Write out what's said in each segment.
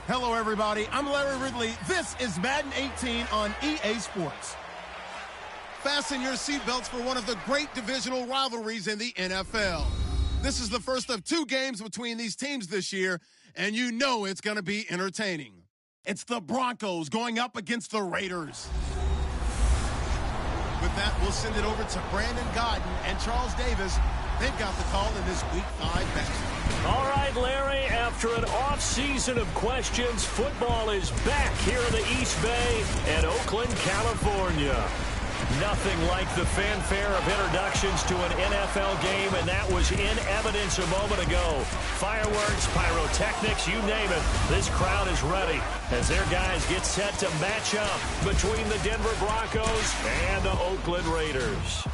Hello, everybody. I'm Larry Ridley. This is Madden 18 on EA Sports. Fasten your seatbelts for one of the great divisional rivalries in the NFL. This is the first of two games between these teams this year, and you know it's going to be entertaining. It's the Broncos going up against the Raiders. With that, we'll send it over to Brandon Godden and Charles Davis. They've got the call in this Week 5 matchup. All right, Larry, after an off-season of questions, football is back here in the East Bay and Oakland, California. Nothing like the fanfare of introductions to an NFL game, and that was in evidence a moment ago. Fireworks, pyrotechnics, you name it. This crowd is ready as their guys get set to match up between the Denver Broncos and the Oakland Raiders.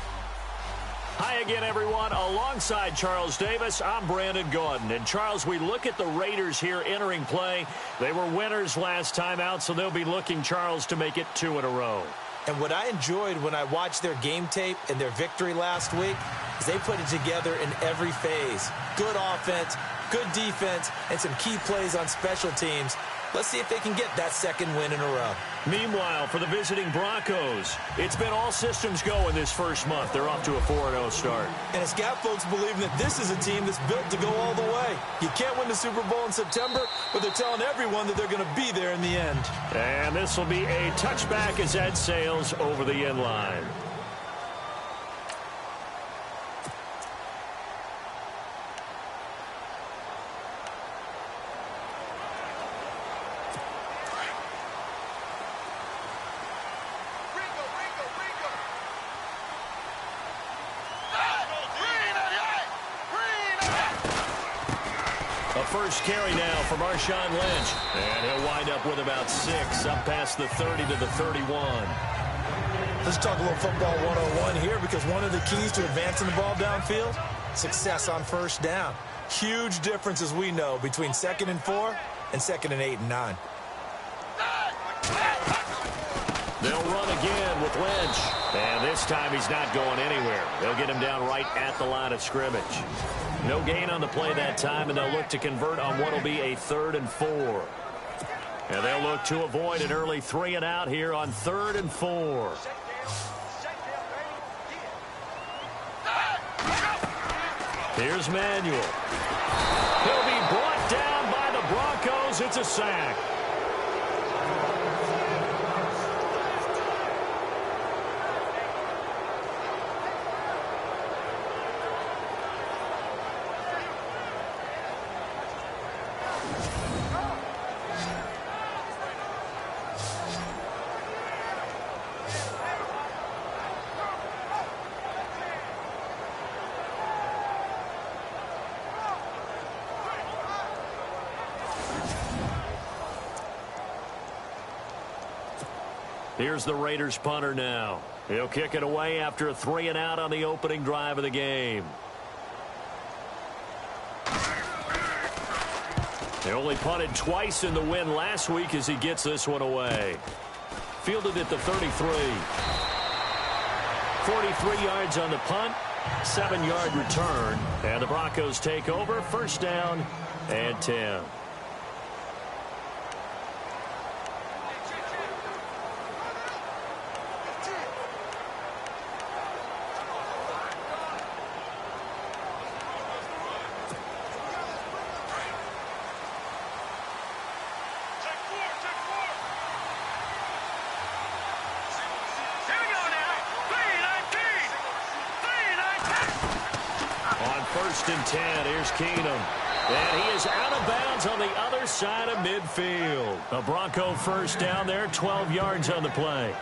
Hi again, everyone. Alongside Charles Davis, I'm Brandon Gaudin. And, Charles, we look at the Raiders here entering play. They were winners last time out, so they'll be looking, Charles, to make it 2 in a row. And what I enjoyed when I watched their game tape and their victory last week is they put it together in every phase. Good offense, good defense, and some key plays on special teams. Let's see if they can get that second win in a row. Meanwhile, for the visiting Broncos, it's been all systems go in this first month. They're off to a 4-0 start. And it's got folks believing that this is a team that's built to go all the way. You can't win the Super Bowl in September, but they're telling everyone that they're going to be there in the end. And this will be a touchback as Ed sails over the end line. First carry now for Marshawn Lynch. And he'll wind up with about 6, up past the 30 to the 31. Let's talk a little football 101 here, because one of the keys to advancing the ball downfield, success on first down. Huge difference, as we know, between 2nd and 4 and 2nd and 8 and 9. They'll run again with Lynch. And this time he's not going anywhere. They'll get him down right at the line of scrimmage. No gain on the play that time, and they'll look to convert on what will be a 3rd and 4. And they'll look to avoid an early 3 and out here on 3rd and 4. Here's Manuel. He'll be brought down by the Broncos. It's a sack. Here's the Raiders punter now. He'll kick it away after a 3 and out on the opening drive of the game. They only punted twice in the win last week as he gets this one away. Fielded at the 33. 43 yards on the punt, 7-yard return. And the Broncos take over, first down and 10. First and 10. Here's Keenum. And he is out of bounds on the other side of midfield. A Bronco first down there, 12 yards on the play.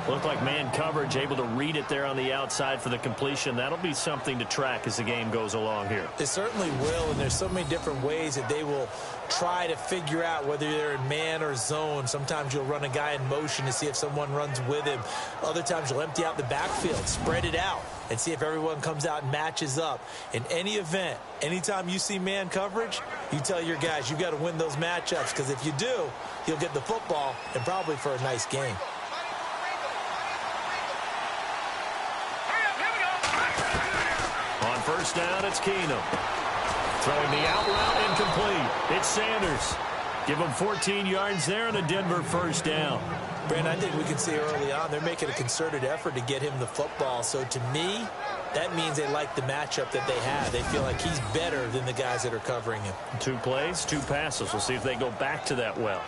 Looked like man coverage, able to read it there on the outside for the completion. That'll be something to track as the game goes along here. It certainly will, and there's so many different ways that they will try to figure out whether they're in man or zone. Sometimes you'll run a guy in motion to see if someone runs with him. Other times you'll empty out the backfield, spread it out, and see if everyone comes out and matches up. In any event, anytime you see man coverage, you tell your guys you've got to win those matchups, because if you do, you'll get the football and probably for a nice game. On first down, it's Keenum. Throwing the out route incomplete. It's Sanders. Give them 14 yards there and a Denver first down. Brandon, I think we can see early on they're making a concerted effort to get him the football. So to me, that means they like the matchup that they have. They feel like he's better than the guys that are covering him. 2 plays, 2 passes. We'll see if they go back to that well.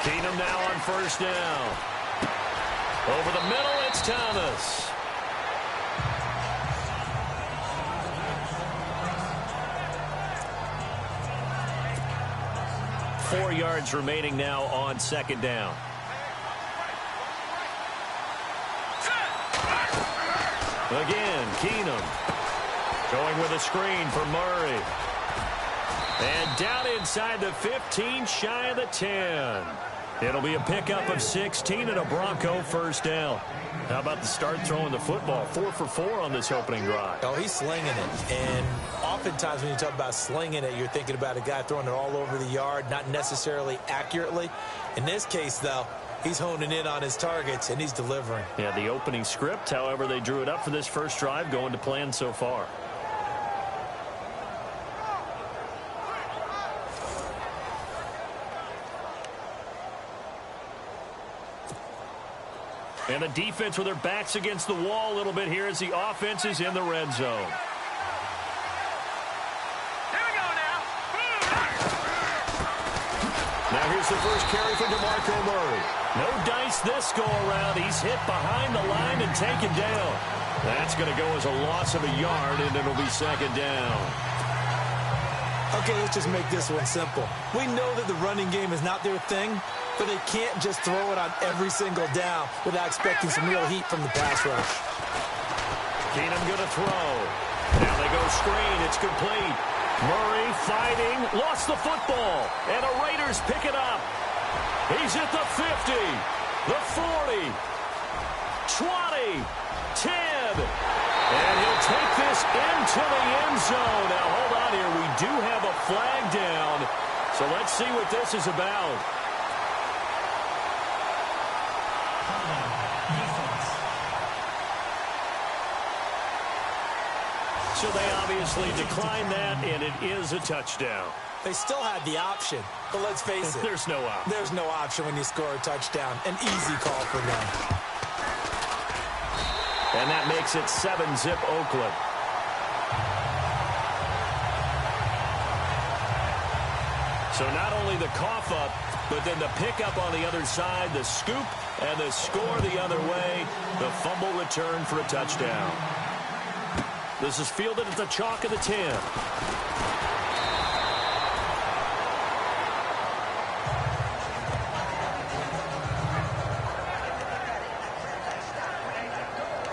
Keenum now on first down. Over the middle, it's Thomas. Four yards remaining now on second down. Again, Keenum going with a screen for Murray. And down inside the 15, shy of the 10. It'll be a pickup of 16 and a Bronco first down. How about the start throwing the football? 4 for 4 on this opening drive. Oh, he's slinging it. And oftentimes when you talk about slinging it, you're thinking about a guy throwing it all over the yard, not necessarily accurately. In this case, though, he's honing in on his targets, and he's delivering. Yeah, the opening script, however, they drew it up for this first drive, going to plan so far. And the defense with their backs against the wall a little bit here as the offense is in the red zone. Here we go now. Now here's the first carry for DeMarco Murray. No dice this go-around. He's hit behind the line and taken down. That's going to go as a loss of a yard, and it'll be second down. Okay, let's just make this one simple. We know that the running game is not their thing, but they can't just throw it on every single down without expecting some real heat from the pass rush. Keenum going to throw. Now they go screen. It's complete. Murray fighting. Lost the football. And the Raiders pick it up. He's at the 50. The 40. 20. 10. And he'll take this into the end zone. Now, hold on here. We do have a flag down. So let's see what this is about. So they obviously declined that, and it is a touchdown. They still had the option, but let's face it. There's no option. There's no option when you score a touchdown. An easy call for them. And that makes it 7-zip Oakland. So not only the cough up, but then the pickup on the other side, the scoop, and the score the other way. The fumble return for a touchdown. This is fielded at the chalk of the 10.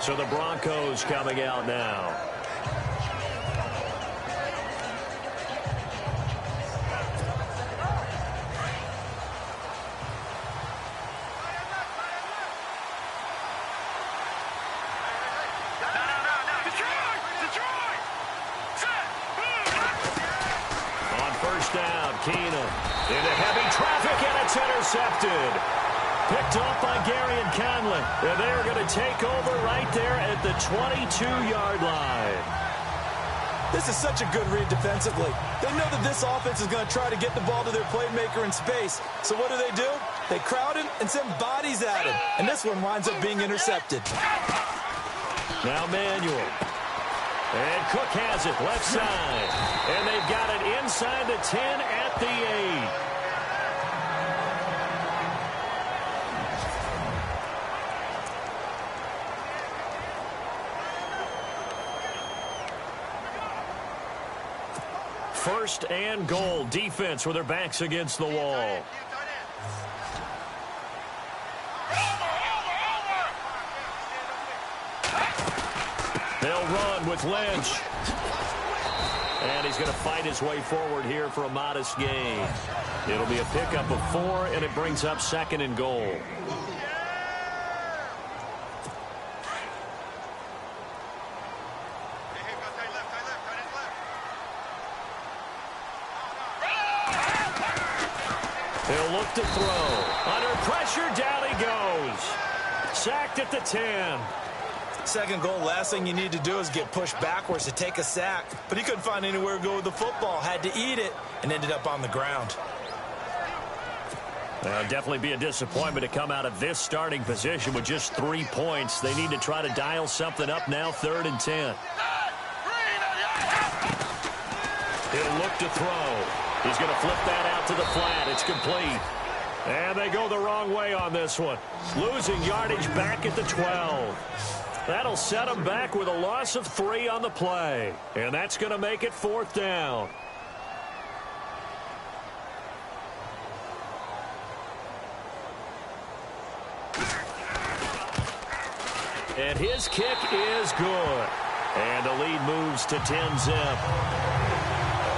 So the Broncos coming out now. Keenum into heavy traffic, and it's intercepted. Picked off by Gary and Conlon. And they're going to take over right there at the 22-yard line. This is such a good read defensively. They know that this offense is going to try to get the ball to their playmaker in space. So what do? They crowd him and send bodies at him. And this one winds up being intercepted. Now Manuel. And Cook has it left side. And they've got it inside the 10 at the 8. First and goal. Defense with their backs against the wall. They'll run with Lynch. And he's going to fight his way forward here for a modest gain. It'll be a pickup of 4, and it brings up second and goal. He'll look to throw. Under pressure, down he goes. Sacked at the 10. Second goal, last thing you need to do is get pushed backwards to take a sack. But he couldn't find anywhere to go with the football. Had to eat it and ended up on the ground. Definitely be a disappointment to come out of this starting position with just 3 points. They need to try to dial something up now, 3rd and 10. He'll look to throw. He's going to flip that out to the flat. It's complete. And they go the wrong way on this one. Losing yardage back at the 12. That'll set them back with a loss of 3 on the play. And that's going to make it 4th down. And his kick is good. And the lead moves to 10-zip.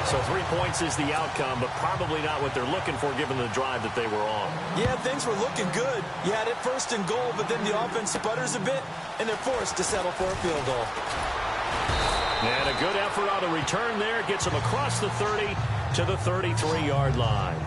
So 3 points is the outcome, but probably not what they're looking for given the drive that they were on. Yeah, things were looking good. You had it 1st and goal, but then the offense sputters a bit, and they're forced to settle for a field goal. And a good effort on the return there. Gets them across the 30 to the 33-yard line.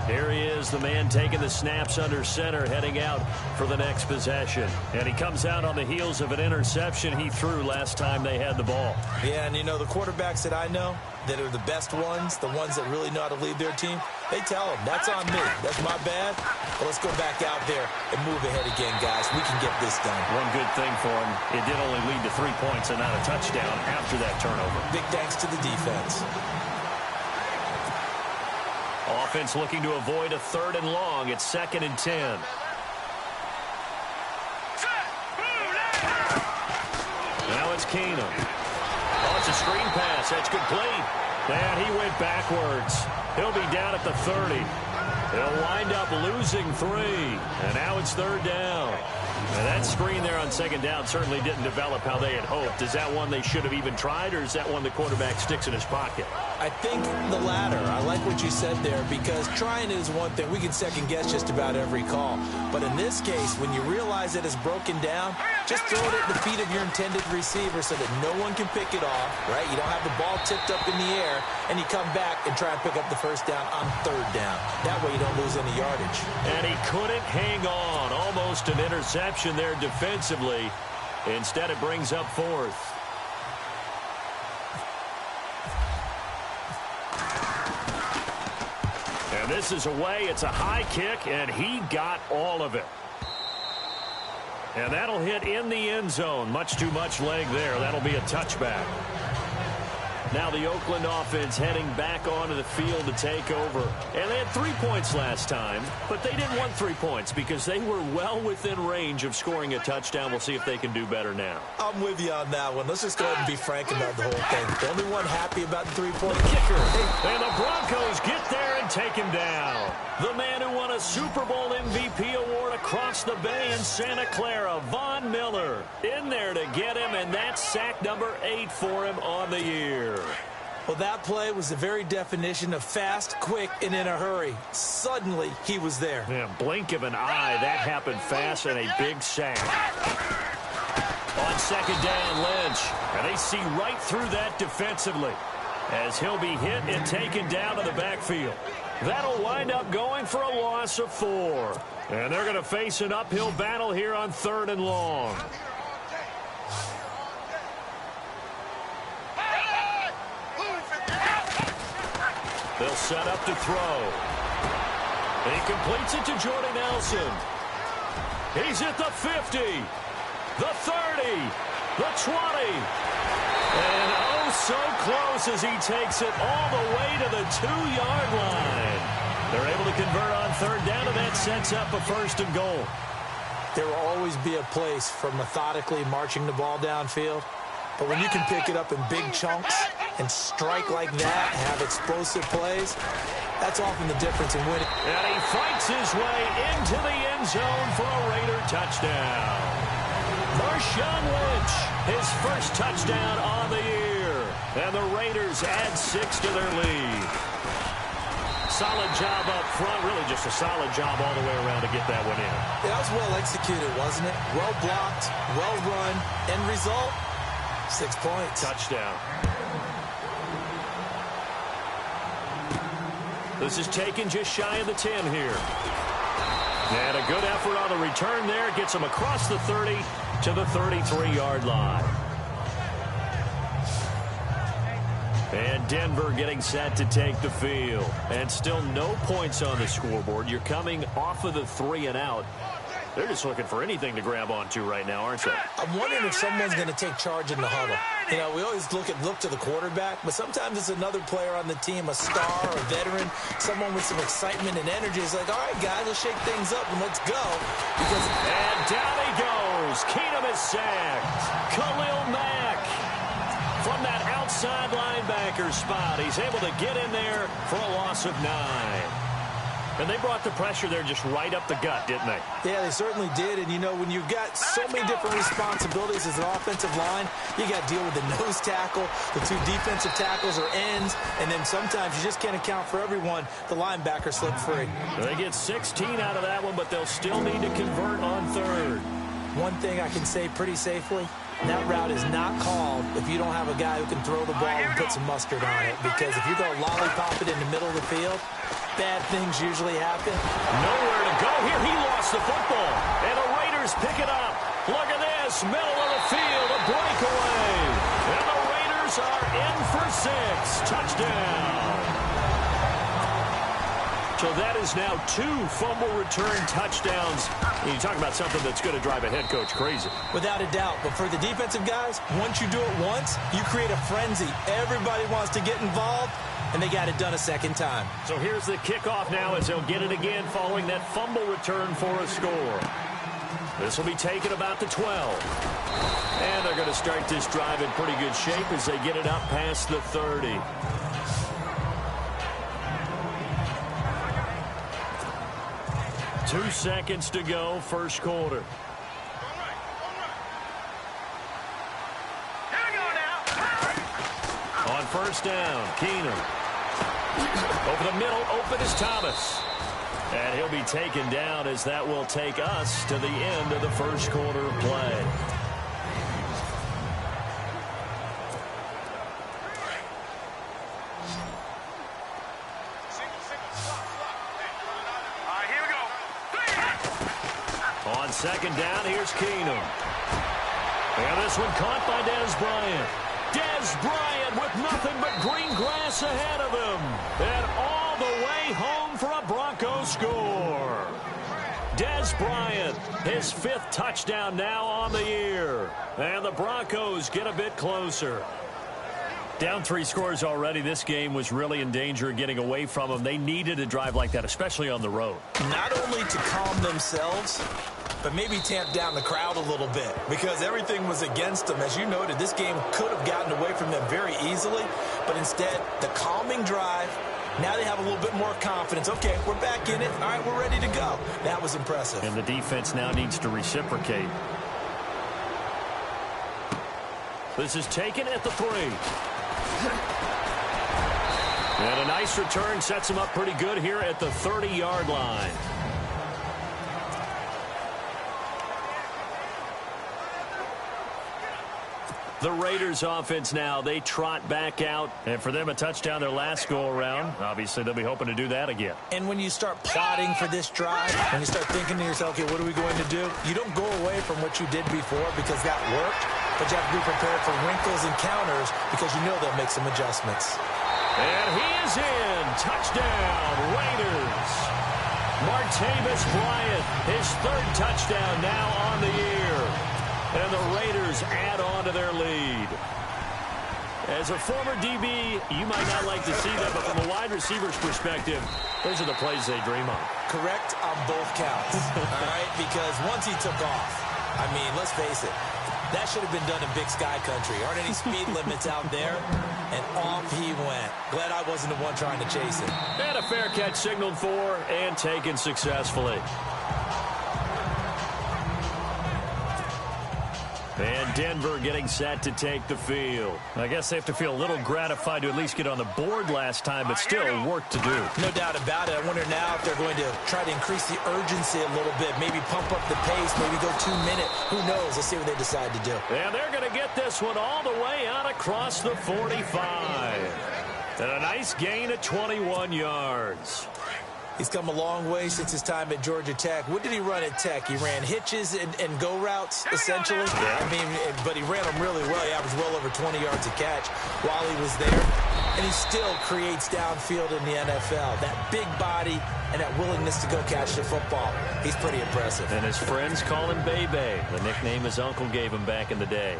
Here he is, the man taking the snaps under center, heading out for the next possession. And he comes out on the heels of an interception he threw last time they had the ball. Yeah, and you know, the quarterbacks that I know that are the best ones, the ones that really know how to lead their team, they tell them, that's on me. That's my bad. But let's go back out there and move ahead again, guys. We can get this done. One good thing for him, it did only lead to 3 points and not a touchdown after that turnover. Big thanks to the defense. Offense looking to avoid a 3rd and long. It's 2nd and 10. Now it's Keenum. Oh, it's a screen pass. That's complete. And he went backwards. He'll be down at the 30. He'll wind up losing 3. And now it's 3rd down. And that screen there on 2nd down certainly didn't develop how they had hoped. Is that one they should have even tried, or is that one the quarterback sticks in his pocket? I think the latter. I like what you said there, because trying is one thing. We can second guess just about every call. But in this case, when you realize that it's broken down, just throw it at the feet of your intended receiver so that no one can pick it off, right? You don't have the ball tipped up in the air, and you come back and try and pick up the 1st down on 3rd down. That way you don't lose any yardage. And he couldn't hang on. Almost an interception there defensively. Instead, it brings up 4th. And this is away. It's a high kick, and he got all of it. And that'll hit in the end zone. Much too much leg there. That'll be a touchback. Now the Oakland offense heading back onto the field to take over. And they had 3 points last time, but they didn't want 3 points because they were well within range of scoring a touchdown. We'll see if they can do better now. I'm with you on that one. Let's just go ahead and be frank about the whole thing. The only one happy about the 3-point kicker. And the Broncos get there and take him down. The man who won a Super Bowl MVP award across the bay in Santa Clara, Von Miller, in there to get him, and that's sack number 8 for him on the year. Well, that play was the very definition of fast, quick, and in a hurry. Suddenly, he was there. Yeah, blink of an eye, that happened fast, and a big sack. On 2nd down, Lynch. And they see right through that defensively as he'll be hit and taken down to the backfield. That'll wind up going for a loss of 4. And they're going to face an uphill battle here on 3rd and long. They'll set up to throw. He completes it to Jordan Nelson. He's at the 50, the 30, the 20. And oh, so close as he takes it all the way to the 2-yard line. They're able to convert on 3rd down, and that sets up a 1st and goal. There will always be a place for methodically marching the ball downfield. But when you can pick it up in big chunks and strike like that, have explosive plays, that's often the difference in winning. And he fights his way into the end zone for a Raider touchdown. Marshawn Lynch, his first touchdown on the year. And the Raiders add 6 to their lead. Solid job up front, really just a solid job all the way around to get that one in. Yeah, that was well executed, wasn't it? Well blocked, well run, end result, 6 points. Touchdown. This is taken just shy of the 10 here. And a good effort on the return there. Gets him across the 30 to the 33-yard line. And Denver getting set to take the field. And still no points on the scoreboard. You're coming off of the 3 and out. They're just looking for anything to grab onto right now, aren't they? I'm wondering if someone's going to take charge in the huddle. You know, we always look to the quarterback, but sometimes it's another player on the team, a star, a veteran, someone with some excitement and energy. It's like, all right, guys, let's shake things up and let's go. And down he goes. Keenum is sacked. Khalil Mack from that outside linebacker spot. He's able to get in there for a loss of 9. And they brought the pressure there just right up the gut, didn't they? Yeah, they certainly did. And, you know, when you've got so many different responsibilities as an offensive line, you got to deal with the nose tackle, the 2 defensive tackles or ends, and then sometimes you just can't account for everyone. The linebacker slipped free. They get 16 out of that one, but they'll still need to convert on 3rd. One thing I can say pretty safely, that route is not called if you don't have a guy who can throw the ball and put some mustard on it. Because if you go lollipop it in the middle of the field, bad things usually happen. Nowhere to go here. He lost the football. And the Raiders pick it up. Look at this. Middle of the field. A breakaway. And the Raiders are in for 6. Touchdown. So that is now 2 fumble return touchdowns. You talk about something that's going to drive a head coach crazy. Without a doubt. But for the defensive guys, once you do it once, you create a frenzy. Everybody wants to get involved, and they got it done a second time. So here's the kickoff now as they'll get it again following that fumble return for a score. This will be taken about the 12. And they're going to start this drive in pretty good shape as they get it up past the 30. Two seconds to go, first quarter. On first down, Keenum. Over the middle, open is Thomas. And he'll be taken down as that will take us to the end of the first quarter of play. On second down, here's Keenum. And this one caught by Dez Bryant. Dez Bryant with nothing but green grass ahead of him. And all the way home for a Broncos score. Dez Bryant, his 5th touchdown now on the year. And the Broncos get a bit closer. Down 3 scores already. This game was really in danger of getting away from them. They needed a drive like that, especially on the road. Not only to calm themselves, but maybe tamp down the crowd a little bit because everything was against them. As you noted, this game could have gotten away from them very easily, but instead, the calming drive, now they have a little bit more confidence. Okay, we're back in it. All right, we're ready to go. That was impressive. And the defense now needs to reciprocate. This is taken at the 3. And a nice return sets him up pretty good here at the 30-yard line. The Raiders offense now, they trot back out. And for them, a touchdown their last go-around. Obviously, they'll be hoping to do that again. And when you start plotting for this drive, when you start thinking to yourself, okay, what are we going to do? You don't go away from what you did before because that worked. But you have to be prepared for wrinkles and counters because you know they'll make some adjustments. And he is in. Touchdown, Raiders. Martavis Bryant, his 3rd touchdown now on the year. And the Raiders add on to their lead. As a former DB, you might not like to see that, but from a wide receiver's perspective, those are the plays they dream of. Correct on both counts, all right? Because once he took off, I mean, let's face it, that should have been done in Big Sky Country. Aren't any speed limits out there? And off he went. Glad I wasn't the one trying to chase it. And a fair catch signaled for and taken successfully. And Denver getting set to take the field. I guess they have to feel a little gratified to at least get on the board last time, but still work to do. No doubt about it. I wonder now if they're going to try to increase the urgency a little bit, maybe pump up the pace, maybe go 2 minute. Who knows? Let's see what they decide to do. And they're going to get this one all the way out across the 45. And a nice gain of 21 yards. He's come a long way since his time at Georgia Tech. What did he run at Tech? He ran hitches and go routes, essentially. Yeah. I mean, but he ran them really well. He averaged well over 20 yards a catch while he was there. And he still creates downfield in the NFL. That big body and that willingness to go catch the football. He's pretty impressive. And his friends call him Bebe, the nickname his uncle gave him back in the day.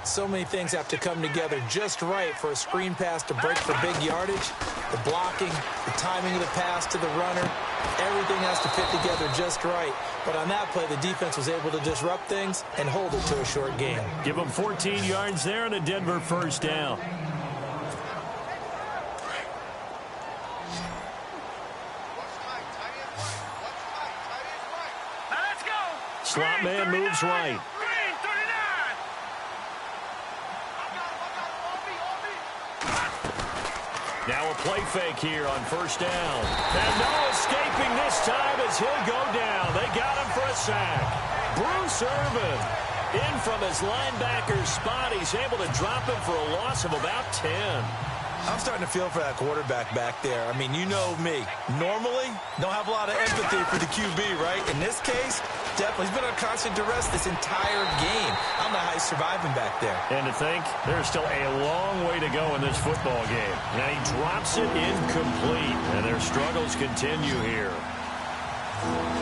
So many things have to come together just right for a screen pass to break for big yardage. The blocking, the timing of the pass to the runner, everything has to fit together just right. But on that play, the defense was able to disrupt things and hold it to a short game. Give him 14 yards there and a Denver first down. Slot man moves right. Now a play fake here on first down. And no escaping this time as he'll go down. They got him for a sack. Bruce Irvin in from his linebacker spot. He's able to drop him for a loss of about 10. I'm starting to feel for that quarterback back there. I mean, you know me. Normally, don't have a lot of empathy for the QB, right? In this case, definitely. He's been on constant duress this entire game. I don't know how he's surviving back there. And to think, there's still a long way to go in this football game. Now he drops it incomplete, and their struggles continue here.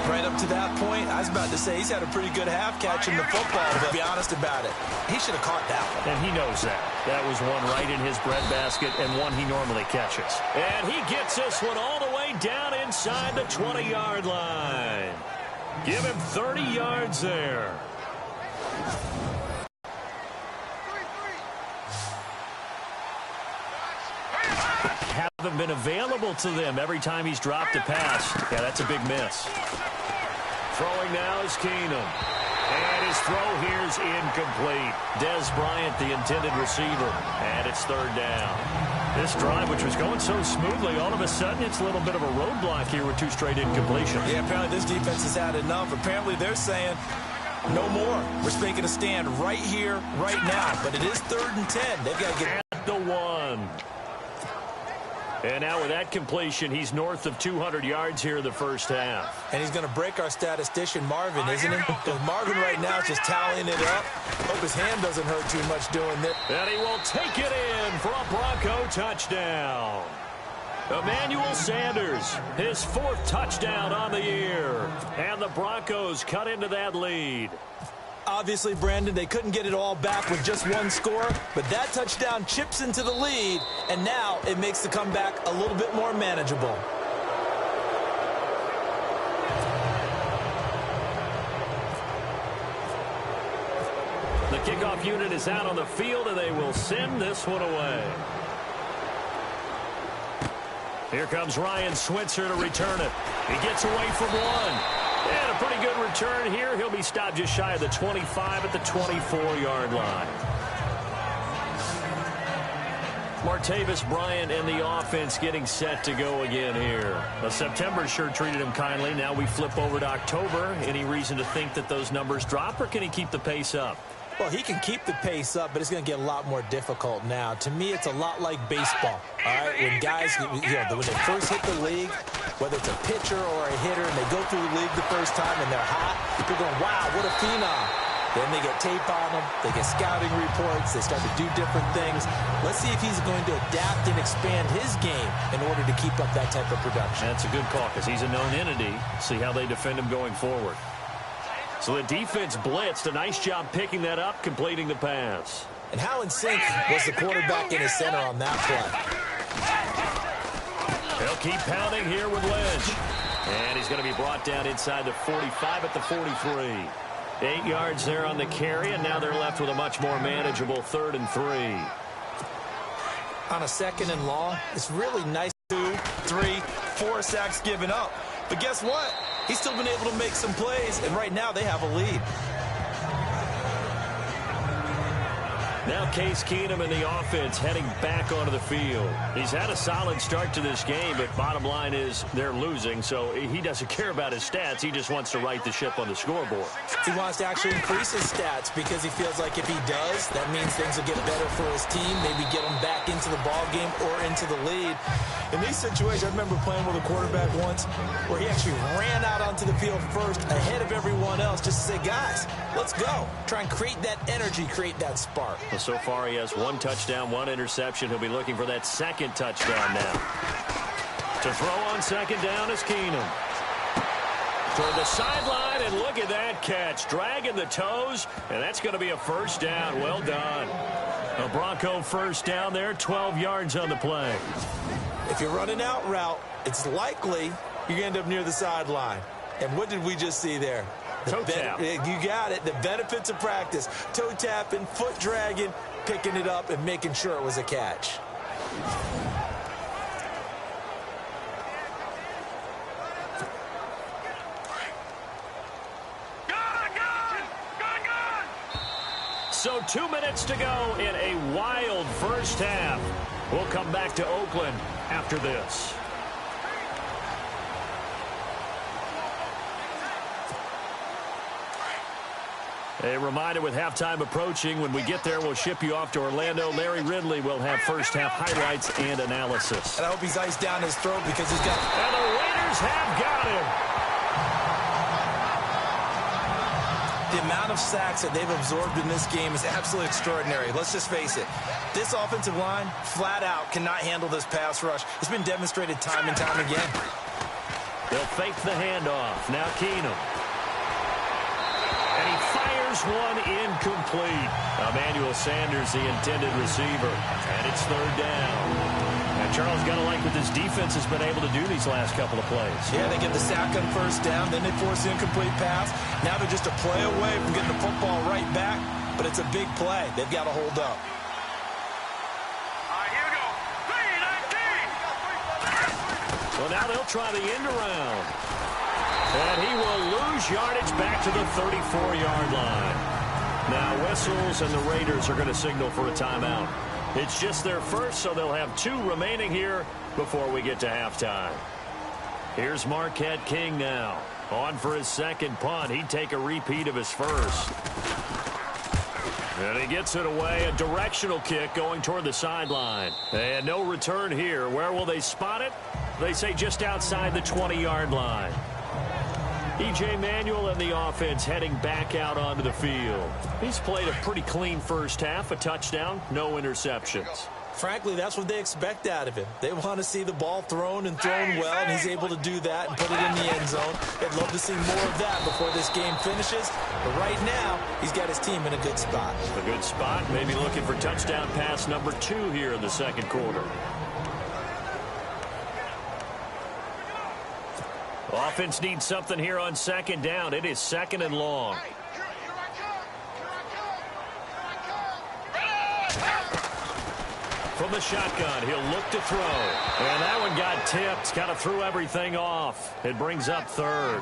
Right up to that point, I was about to say he's had a pretty good half catching the football, but to be honest about it, he should have caught that one. And he knows that. That was one right in his breadbasket and one he normally catches. And he gets this one all the way down inside the 20-yard line. Give him 30 yards there. Haven't been available to them every time he's dropped a pass. Yeah, that's a big miss. Throwing now is Keenum. And his throw here is incomplete. Dez Bryant, the intended receiver. And it's third down. This drive, which was going so smoothly, all of a sudden it's a little bit of a roadblock here with two straight incompletions. Yeah, apparently this defense has had enough. Apparently they're saying, no more. We're making a stand right here, right now. But it is 3rd and 10. They've got to get at the 1. And now with that completion, he's north of 200 yards here in the first half. And he's going to break our statistician, Marvin, isn't he? Because Marvin right now is just tallying it up. Hope his hand doesn't hurt too much doing this. And he will take it in for a Bronco touchdown. Emmanuel Sanders, his 4th touchdown on the year. And the Broncos cut into that lead. Obviously, Brandon, they couldn't get it all back with just one score, but that touchdown chips into the lead, and now it makes the comeback a little bit more manageable. The kickoff unit is out on the field, and they will send this one away. Here comes Ryan Switzer to return it. He gets away from one. And a pretty good return here. He'll be stopped just shy of the 25 at the 24-yard line. Martavis Bryant and the offense getting set to go again here. Well, September sure treated him kindly. Now we flip over to October. Any reason to think that those numbers drop, or can he keep the pace up? Well, he can keep the pace up, but it's going to get a lot more difficult now. To me, it's a lot like baseball. All right, when guys, when they first hit the league, whether it's a pitcher or a hitter, and they go through the league the first time and they're hot, they're going, wow, what a phenom. Then they get tape on them, they get scouting reports, they start to do different things. Let's see if he's going to adapt and expand his game in order to keep up that type of production. That's a good call because he's a known entity. See how they defend him going forward. So the defense blitzed. A nice job picking that up, completing the pass. And how in sync was the quarterback in his center on that play? They'll keep pounding here with Lynch. And he's going to be brought down inside the 45 at the 43. 8 yards there on the carry, and now they're left with a much more manageable 3rd and 3. On a 2nd and long, it's really nice. 2, 3, 4 sacks given up. But guess what? He's still been able to make some plays, and right now they have a lead. Now Case Keenum and the offense heading back onto the field. He's had a solid start to this game, but bottom line is they're losing, so he doesn't care about his stats. He just wants to right the ship on the scoreboard. He wants to actually increase his stats because he feels like if he does, that means things will get better for his team, maybe get him back into the ball game or into the lead. In these situations, I remember playing with a quarterback once where he actually ran out onto the field first ahead of everyone else just to say, guys, let's go. Try and create that energy, create that spark. Well, so far he has 1 touchdown, 1 interception. He'll be looking for that second touchdown now. To throw on second down is Keenum. Toward the sideline, and look at that catch. Dragging the toes, and that's going to be a first down. Well done. A Bronco first down there, 12 yards on the play. If you're running out route, it's likely you're going to end up near the sideline. And what did we just see there? Toe tap. You got it. The benefits of practice. Toe tapping, foot dragging, picking it up, and making sure it was a catch. So 2 minutes to go in a wild first half. We'll come back to Oakland after this. A reminder, with halftime approaching, when we get there, we'll ship you off to Orlando. Larry Ridley will have first half highlights and analysis. And I hope he's iced down his throat because he's got... And the Raiders have got him. The amount of sacks that they've absorbed in this game is absolutely extraordinary. Let's just face it. This offensive line, flat out, cannot handle this pass rush. It's been demonstrated time and time again. They'll fake the handoff. Now Keenum. And he fires one incomplete. Emmanuel Sanders, the intended receiver. And it's third down. And Charles, got to like what this defense has been able to do these last couple of plays. Yeah, they get the sack on first down, then they force the incomplete pass. Now they're just a play away from getting the football right back, but it's a big play. They've got to hold up. All right, here we go. 3-19. Well, now they'll try the end around. And he will lose yardage back to the 34-yard line. Now whistles, and the Raiders are going to signal for a timeout. It's just their first, so they'll have 2 remaining here before we get to halftime. Here's Marquette King now. On for his second punt. He'd take a repeat of his first. And he gets it away. A directional kick going toward the sideline. And no return here. Where will they spot it? They say just outside the 20-yard line. E.J. Manuel and the offense heading back out onto the field. He's played a pretty clean first half, a touchdown, no interceptions. Frankly, that's what they expect out of him. They want to see the ball thrown and thrown well, and he's able to do that and put it in the end zone. They'd love to see more of that before this game finishes. But right now, he's got his team in a good spot. A good spot, maybe looking for touchdown pass number 2 here in the second quarter. Offense needs something here on second down. It is second and long. From the shotgun, he'll look to throw. And that one got tipped. Kind of threw everything off. It brings up third.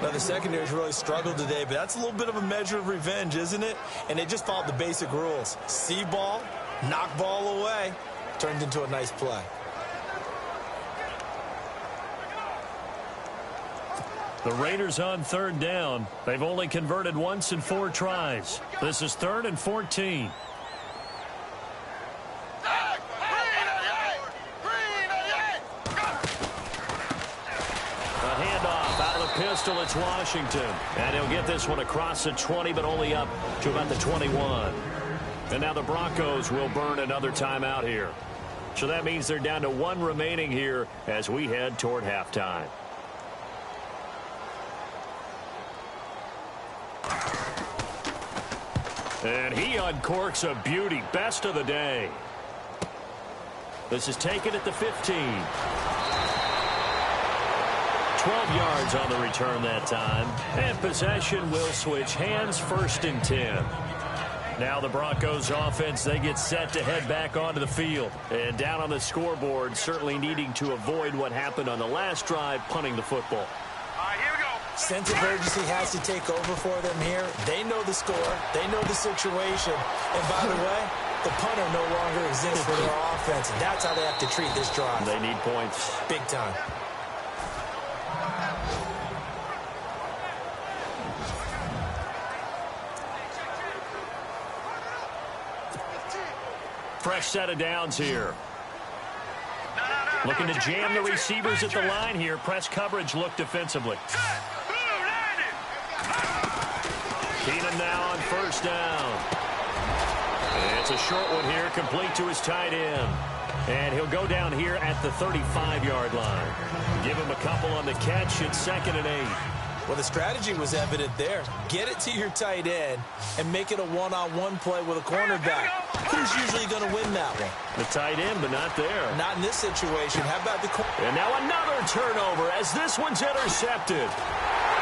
Now, the secondary's really struggled today, but that's a little bit of a measure of revenge, isn't it? And they just followed the basic rules. See ball, knock ball away. Turned into a nice play. The Raiders on third down. They've only converted once in 4 tries. This is 3rd and 14. A handoff out of the pistol. It's Washington. And he'll get this one across the 20, but only up to about the 21. And now the Broncos will burn another timeout here. So that means they're down to 1 remaining here as we head toward halftime. And he uncorks a beauty. Best of the day. This is taken at the 15. 12 yards on the return that time. And possession will switch hands, 1st and 10. Now the Broncos offense, they get set to head back onto the field. And down on the scoreboard, certainly needing to avoid what happened on the last drive, punting the football. All right, here we go. Sense of urgency has to take over for them here. They know the score. They know the situation. And by the way, the punter no longer exists for their offense. And that's how they have to treat this drive. They need points. Big time. Fresh set of downs here. Looking to jam the receivers at the line here. Press coverage look defensively. Keenum now on first down. And it's a short one here, complete to his tight end. And he'll go down here at the 35-yard line. Give him a couple on the catch. It's 2nd and 8. Well, the strategy was evident there. Get it to your tight end and make it a one-on-one play with a cornerback. Who's usually going to win that one? The tight end, but not there. Not in this situation. How about the corner? And now another turnover as this one's intercepted.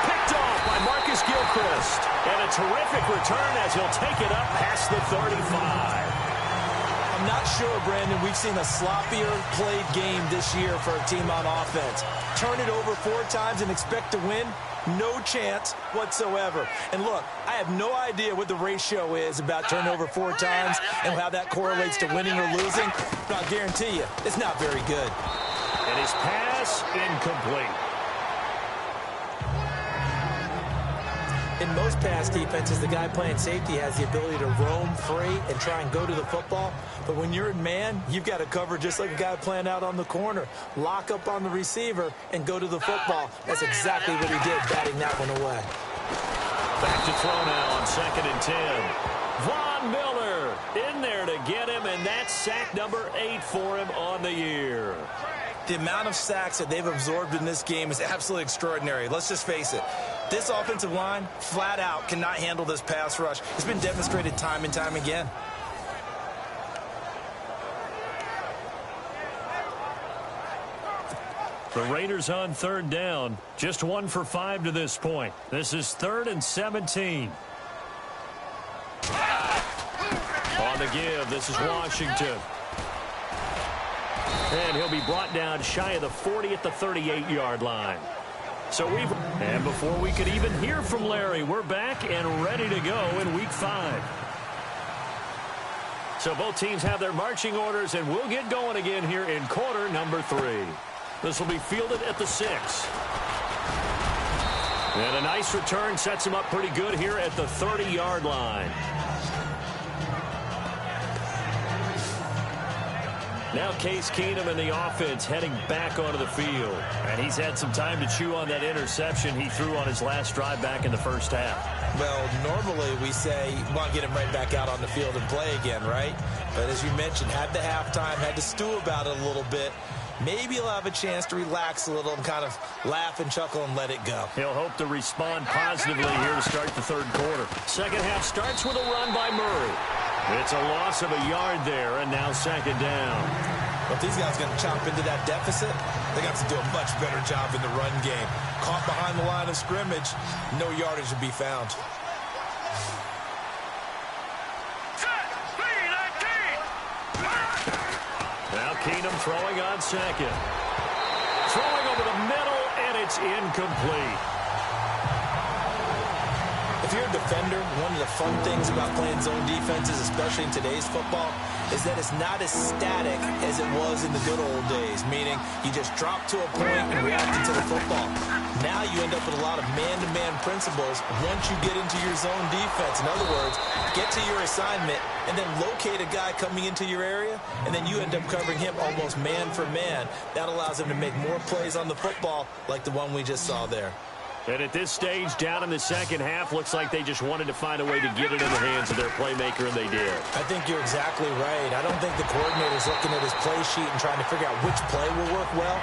Picked off by Marcus Gilchrist. And a terrific return as he'll take it up past the 35. I'm not sure, Brandon, we've seen a sloppier played game this year for a team on offense. Turn it over 4 times and expect to win? No chance whatsoever. And look, I have no idea what the ratio is about turnover 4 times and how that correlates to winning or losing. But I'll guarantee you, it's not very good. And his pass incomplete. In most pass defenses, the guy playing safety has the ability to roam free and try and go to the football. But when you're in man, you've got to cover just like a guy playing out on the corner. Lock up on the receiver and go to the football. That's exactly what he did, batting that one away. Back to throw now on 2nd and 10. Von Miller in there to get him, and that's sack number 8 for him on the year. The amount of sacks that they've absorbed in this game is absolutely extraordinary. Let's just face it. This offensive line, flat out, cannot handle this pass rush. It's been demonstrated time and time again. The Raiders on 3rd down. Just 1 for 5 to this point. This is 3rd and 17. On the give, this is Washington. And he'll be brought down shy of the 40 at the 38-yard line. And before we could even hear from Larry, we're back and ready to go in Week 5. So both teams have their marching orders, and we'll get going again here in quarter number 3. This will be fielded at the 6. And a nice return sets him up pretty good here at the 30-yard line. Now Case Keenum and the offense heading back onto the field. And he's had some time to chew on that interception he threw on his last drive back in the first half. Well, normally we say, want to get him right back out on the field and play again, right? But as you mentioned, had the halftime, had to stew about it a little bit. Maybe he'll have a chance to relax a little and kind of laugh and chuckle and let it go. He'll hope to respond positively here to start the 3rd quarter. Second half starts with a run by Murray. It's a loss of a yard there, and now 2nd down. Well, if these guys are going to chop into that deficit, they got to do a much better job in the run game. Caught behind the line of scrimmage, no yardage to be found. Now Keenum throwing on 2nd. Throwing over the middle, and it's incomplete. If you're a defender, one of the fun things about playing zone defenses, especially in today's football, is that it's not as static as it was in the good old days, meaning you just drop to a point and react into the football. Now you end up with a lot of man-to-man principles once you get into your zone defense. In other words, get to your assignment and then locate a guy coming into your area, and then you end up covering him almost man for man. That allows him to make more plays on the football like the one we just saw there. And at this stage, down in the second half, looks like they just wanted to find a way to get it in the hands of their playmaker, and they did. I think you're exactly right. I don't think the coordinator's looking at his play sheet and trying to figure out which play will work well.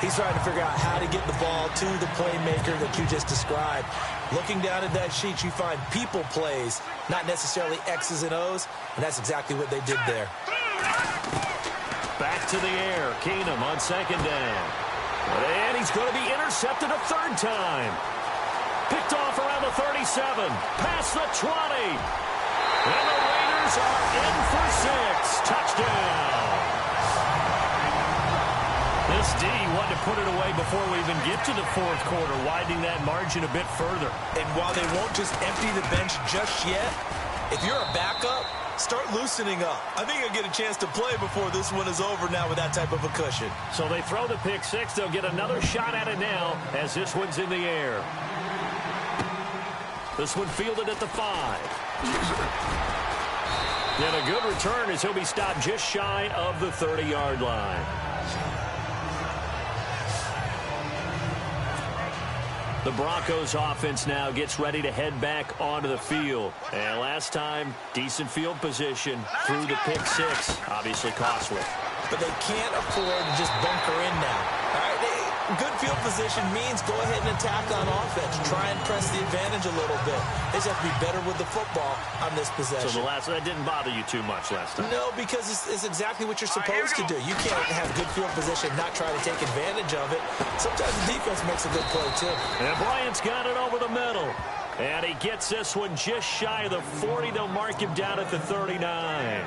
He's trying to figure out how to get the ball to the playmaker that you just described. Looking down at that sheet, you find people plays, not necessarily X's and O's, and that's exactly what they did there. Back to the air. Keenum on 2nd down. And he's going to be intercepted a 3rd time. Picked off around the 37. Past the 20. And the Raiders are in for 6. Touchdown. This D wanted to put it away before we even get to the fourth quarter, widening that margin a bit further. And while they won't just empty the bench just yet, if you're a backup, start loosening up. I think you'll get a chance to play before this one is over now with that type of a cushion. So they throw the pick six. They'll get another shot at it now as this one's in the air. This one fielded at the 5. And a good return as he'll be stopped just shy of the 30-yard line. The Broncos offense now gets ready to head back onto the field. And last time, decent field position through the pick six. Obviously costly. But they can't afford to just bunker in now. All right, good field position means go ahead and attack on offense. Try and press the advantage a little bit. They just have to be better with the football on this possession. So that didn't bother you too much last time? No, because it's exactly what you're supposed to do. You can't have good field position, not try to take advantage of it. Sometimes the defense makes a good play, too. And Bryant's got it over the middle. And he gets this one just shy of the 40. They'll mark him down at the 39.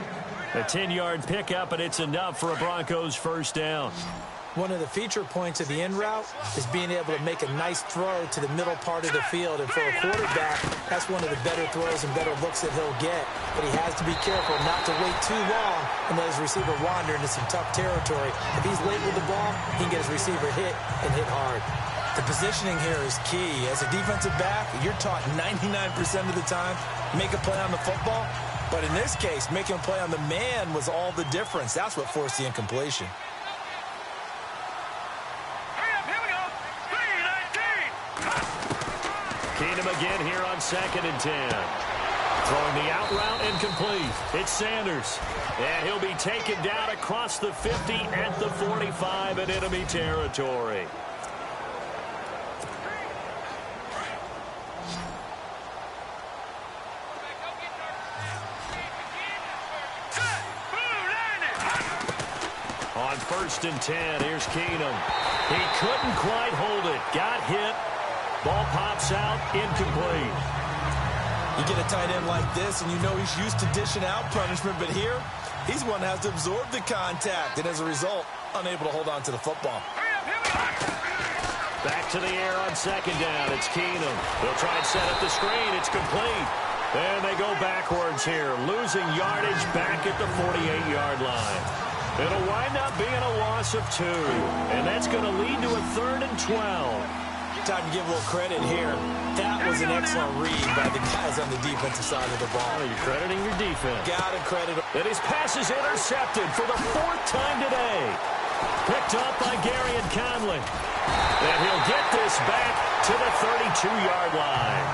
A 10-yard pickup, and it's enough for a Broncos first down. One of the feature points of the in route is being able to make a nice throw to the middle part of the field. And for a quarterback, that's one of the better throws and better looks that he'll get. But he has to be careful not to wait too long and let his receiver wander into some tough territory. If he's late with the ball, he can get his receiver hit and hit hard. The positioning here is key. As a defensive back, you're taught 99% of the time, make a play on the football. But in this case, making a play on the man was all the difference. That's what forced the incompletion. Keenum again here on 2nd and 10. Throwing the out route incomplete. It's Sanders. And he'll be taken down across the 50 at the 45 in enemy territory. On 1st and 10, here's Keenum. He couldn't quite hold it. Got hit. Ball pops out, incomplete. You get a tight end like this, and you know he's used to dishing out punishment, but here, he's one that has to absorb the contact, and as a result, unable to hold on to the football. Back to the air on 2nd down. It's Keenum. They'll try and set up the screen. It's complete. And they go backwards here, losing yardage back at the 48-yard line. It'll wind up being a loss of 2, and that's going to lead to a 3rd and 12. Time to give a little credit here. That was an excellent read by the guys on the defensive side of the ball. Oh, you're crediting your defense. Gotta credit them. And his pass is intercepted for the 4th time today. Picked up by Gary and Conley. And he'll get this back to the 32-yard line.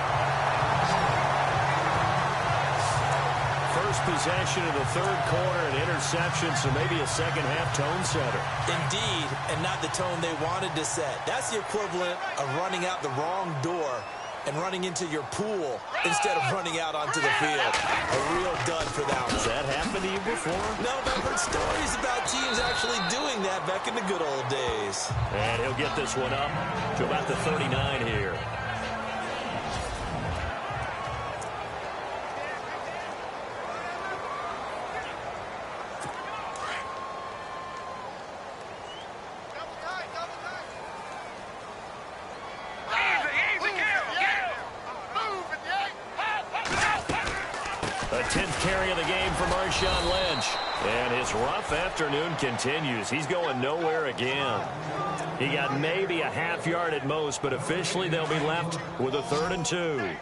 First possession of the 3rd quarter, an interception, so maybe a second-half tone setter. Indeed, and not the tone they wanted to set. That's the equivalent of running out the wrong door and running into your pool instead of running out onto the field. A real dud for that one. Has that happened to you before? No, but I've heard stories about teams actually doing that back in the good old days. And he'll get this one up to about the 39 here. A 10th carry of the game for Marshawn Lynch. And his rough afternoon continues. He's going nowhere again. He got maybe a half yard at most, but officially they'll be left with a 3rd and 2.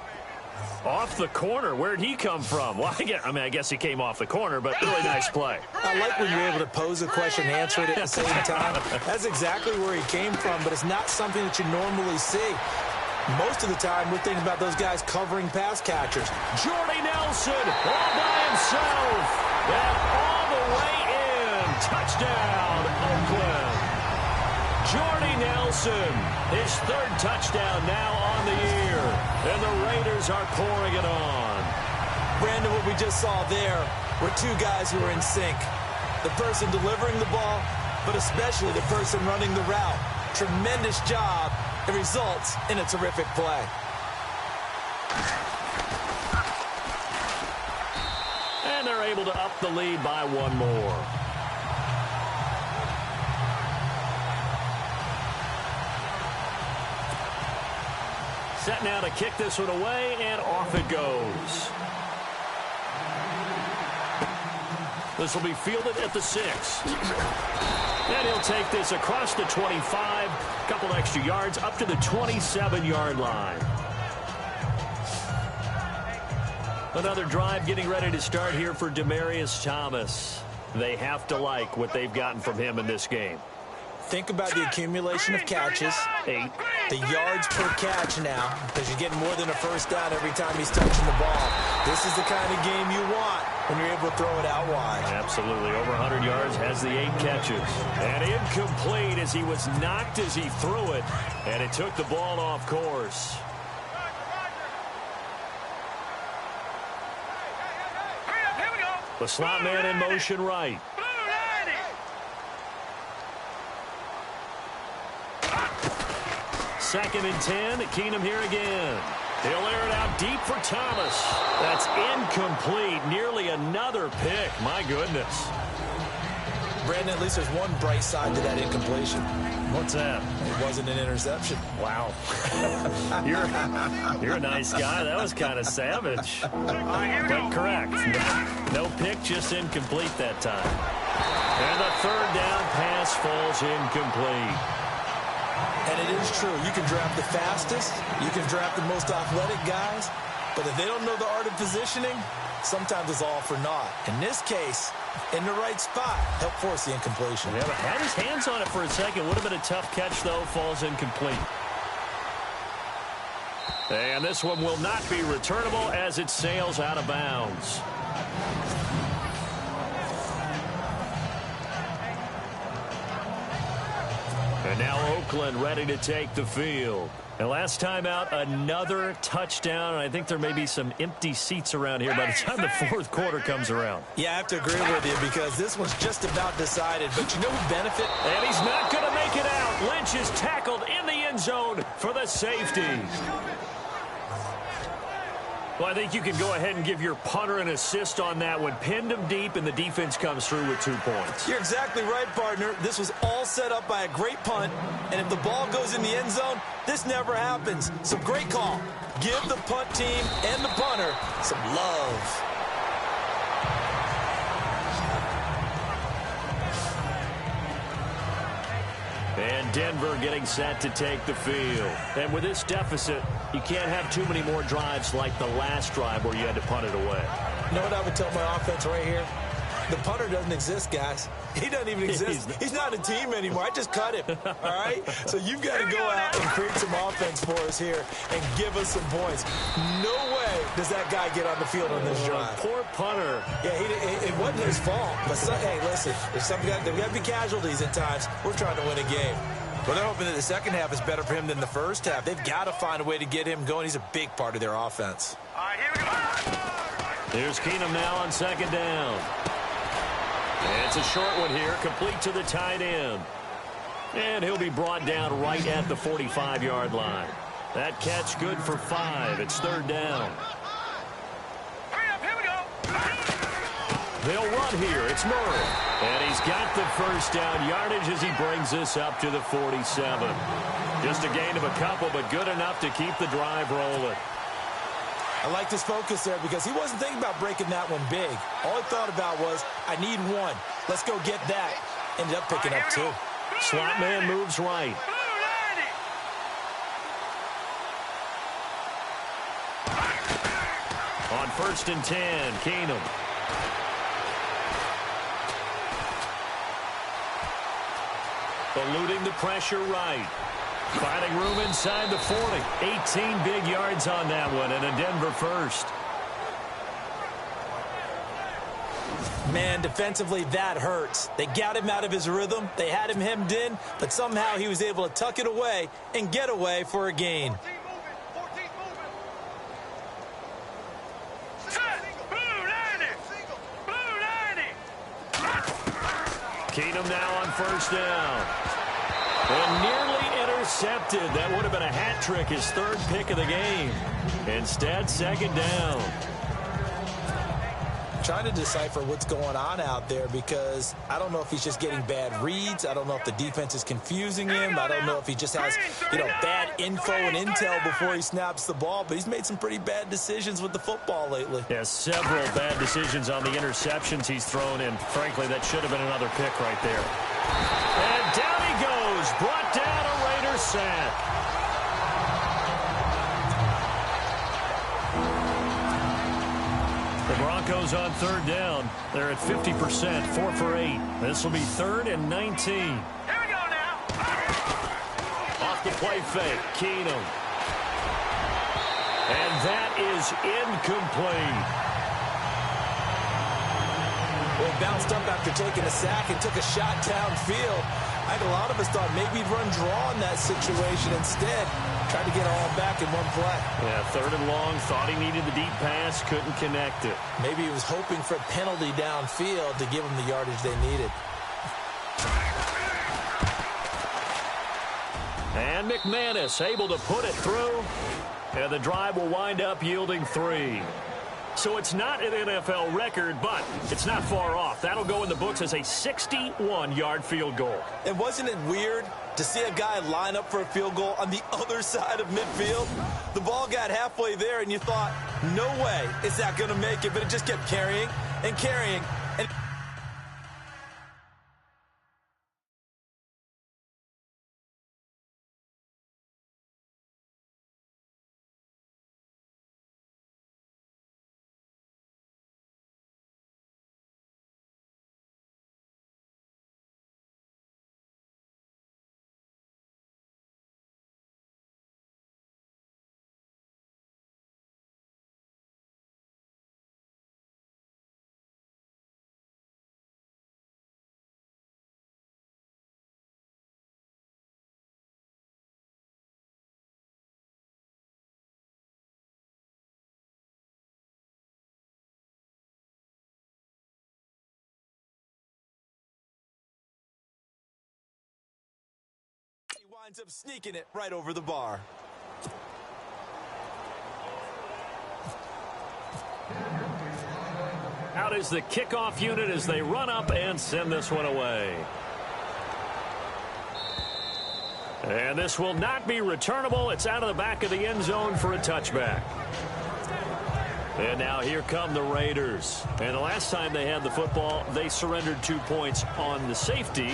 Off the corner. Where'd he come from? Well, I guess he came off the corner, but really nice play. I like when you're able to pose a question and answer it at the same time. That's exactly where he came from, but it's not something that you normally see. Most of the time, we're thinking about those guys covering pass catchers. Jordy Nelson all by himself. And all the way in. Touchdown, Oakland. Jordy Nelson, his 3rd touchdown now on the year. And the Raiders are pouring it on. Brandon, what we just saw there were 2 guys who were in sync. The person delivering the ball, but especially the person running the route. Tremendous job. It results in a terrific play. And they're able to up the lead by 1 more. Set now to kick this one away, and off it goes. This will be fielded at the 6. And he'll take this across the 25, a couple extra yards up to the 27-yard line. Another drive getting ready to start here for Demaryius Thomas. They have to like what they've gotten from him in this game. Think about the accumulation of catches. 8. The yards per catch now, because you're getting more than a first down every time he's touching the ball. This is the kind of game you want when you're able to throw it out wide. Absolutely. Over 100 yards, has the 8 catches. And incomplete as he was knocked as he threw it. And it took the ball off course. The slot man in motion right. Second and 10. Keenum here again. He'll air it out deep for Thomas. That's incomplete. Nearly another pick. My goodness. Brandon, at least there's one bright side to that incompletion. What's that? It wasn't an interception. Wow. You're a nice guy. That was kind of savage. But correct. No pick, just incomplete that time. And the third down pass falls incomplete. And it is true. You can draft the fastest. You can draft the most athletic guys. But if they don't know the art of positioning, sometimes it's all for naught. In this case, in the right spot, help force the incompletion. Yeah, but had his hands on it for a second. Would have been a tough catch, though. Falls incomplete. And this one will not be returnable as it sails out of bounds. And now Oakland ready to take the field. And last time out, another touchdown. And I think there may be some empty seats around here by the time the fourth quarter comes around. Yeah, I have to agree with you because this one's just about decided. But you know who benefit? And he's not going to make it out. Lynch is tackled in the end zone for the safety. Well, I think you can go ahead and give your punter an assist on that one. Pinned him deep, and the defense comes through with 2 points. You're exactly right, partner. This was all set up by a great punt, and if the ball goes in the end zone, this never happens. So great call. Give the punt team and the punter some love. And Denver getting set to take the field. And with this deficit, you can't have too many more drives like the last drive where you had to punt it away. You know what I would tell my offense right here? The punter doesn't exist, guys. He doesn't even exist. He's not a team anymore. I just cut him, all right? So you've got to go out and create some offense for us here and give us some points. No way does that guy get on the field on this drive. Poor punter. Yeah, it wasn't his fault. But, hey, listen, there's got to be casualties at times. We're trying to win a game. Well, they're hoping that the second half is better for him than the first half. They've got to find a way to get him going. He's a big part of their offense. All right, here we go. Here's Keenum now on second down. And it's a short one here, complete to the tight end. And he'll be brought down right at the 45-yard line. That catch good for 5. It's third down. Hurry up, here we go. They'll run here. It's Murray. And he's got the first down yardage as he brings this up to the 47. Just a gain of a couple, but good enough to keep the drive rolling. I like this focus there because he wasn't thinking about breaking that one big. All he thought about was, I need one. Let's go get that. Ended up picking up 2. Slot man moves right. On first and 10, Keenum. Eluding the pressure right. Finding room inside the 40. 18 big yards on that one, and a Denver first. Man, defensively, that hurts. They got him out of his rhythm. They had him hemmed in, but somehow he was able to tuck it away and get away for a gain. Keenum now on first down. And nearly intercepted. That would have been a hat trick, his third pick of the game. Instead, second down. trying to decipher what's going on out there because I don't know if he's just getting bad reads. I don't know if the defense is confusing him. I don't know if he just has, bad info and intel before he snaps the ball, but he's made some pretty bad decisions with the football lately. Yeah, several bad decisions on the interceptions he's thrown, and frankly, that should have been another pick right there. And down he goes, brought down a Raider sack. The Broncos on third down. They're at 50%, 4 for 8. This will be 3rd and 19. Here we go now. Off the play fake, Keenum. And that is incomplete. Well, he bounced up after taking a sack and took a shot downfield. I think a lot of us thought maybe he'd run draw in that situation instead. Tried to get it all back in one play. Yeah, 3rd and long. Thought he needed the deep pass. Couldn't connect it. Maybe he was hoping for a penalty downfield to give him the yardage they needed. And McManus able to put it through. And the drive will wind up yielding 3. So it's not an NFL record, but it's not far off. That'll go in the books as a 61-yard field goal. And wasn't it weird to see a guy line up for a field goal on the other side of midfield? The ball got halfway there, and you thought, no way is that going to make it, but it just kept carrying and carrying. And he winds up sneaking it right over the bar. Out is the kickoff unit as they run up and send this one away. And this will not be returnable. It's out of the back of the end zone for a touchback. And now here come the Raiders. And the last time they had the football, they surrendered 2 points on the safety.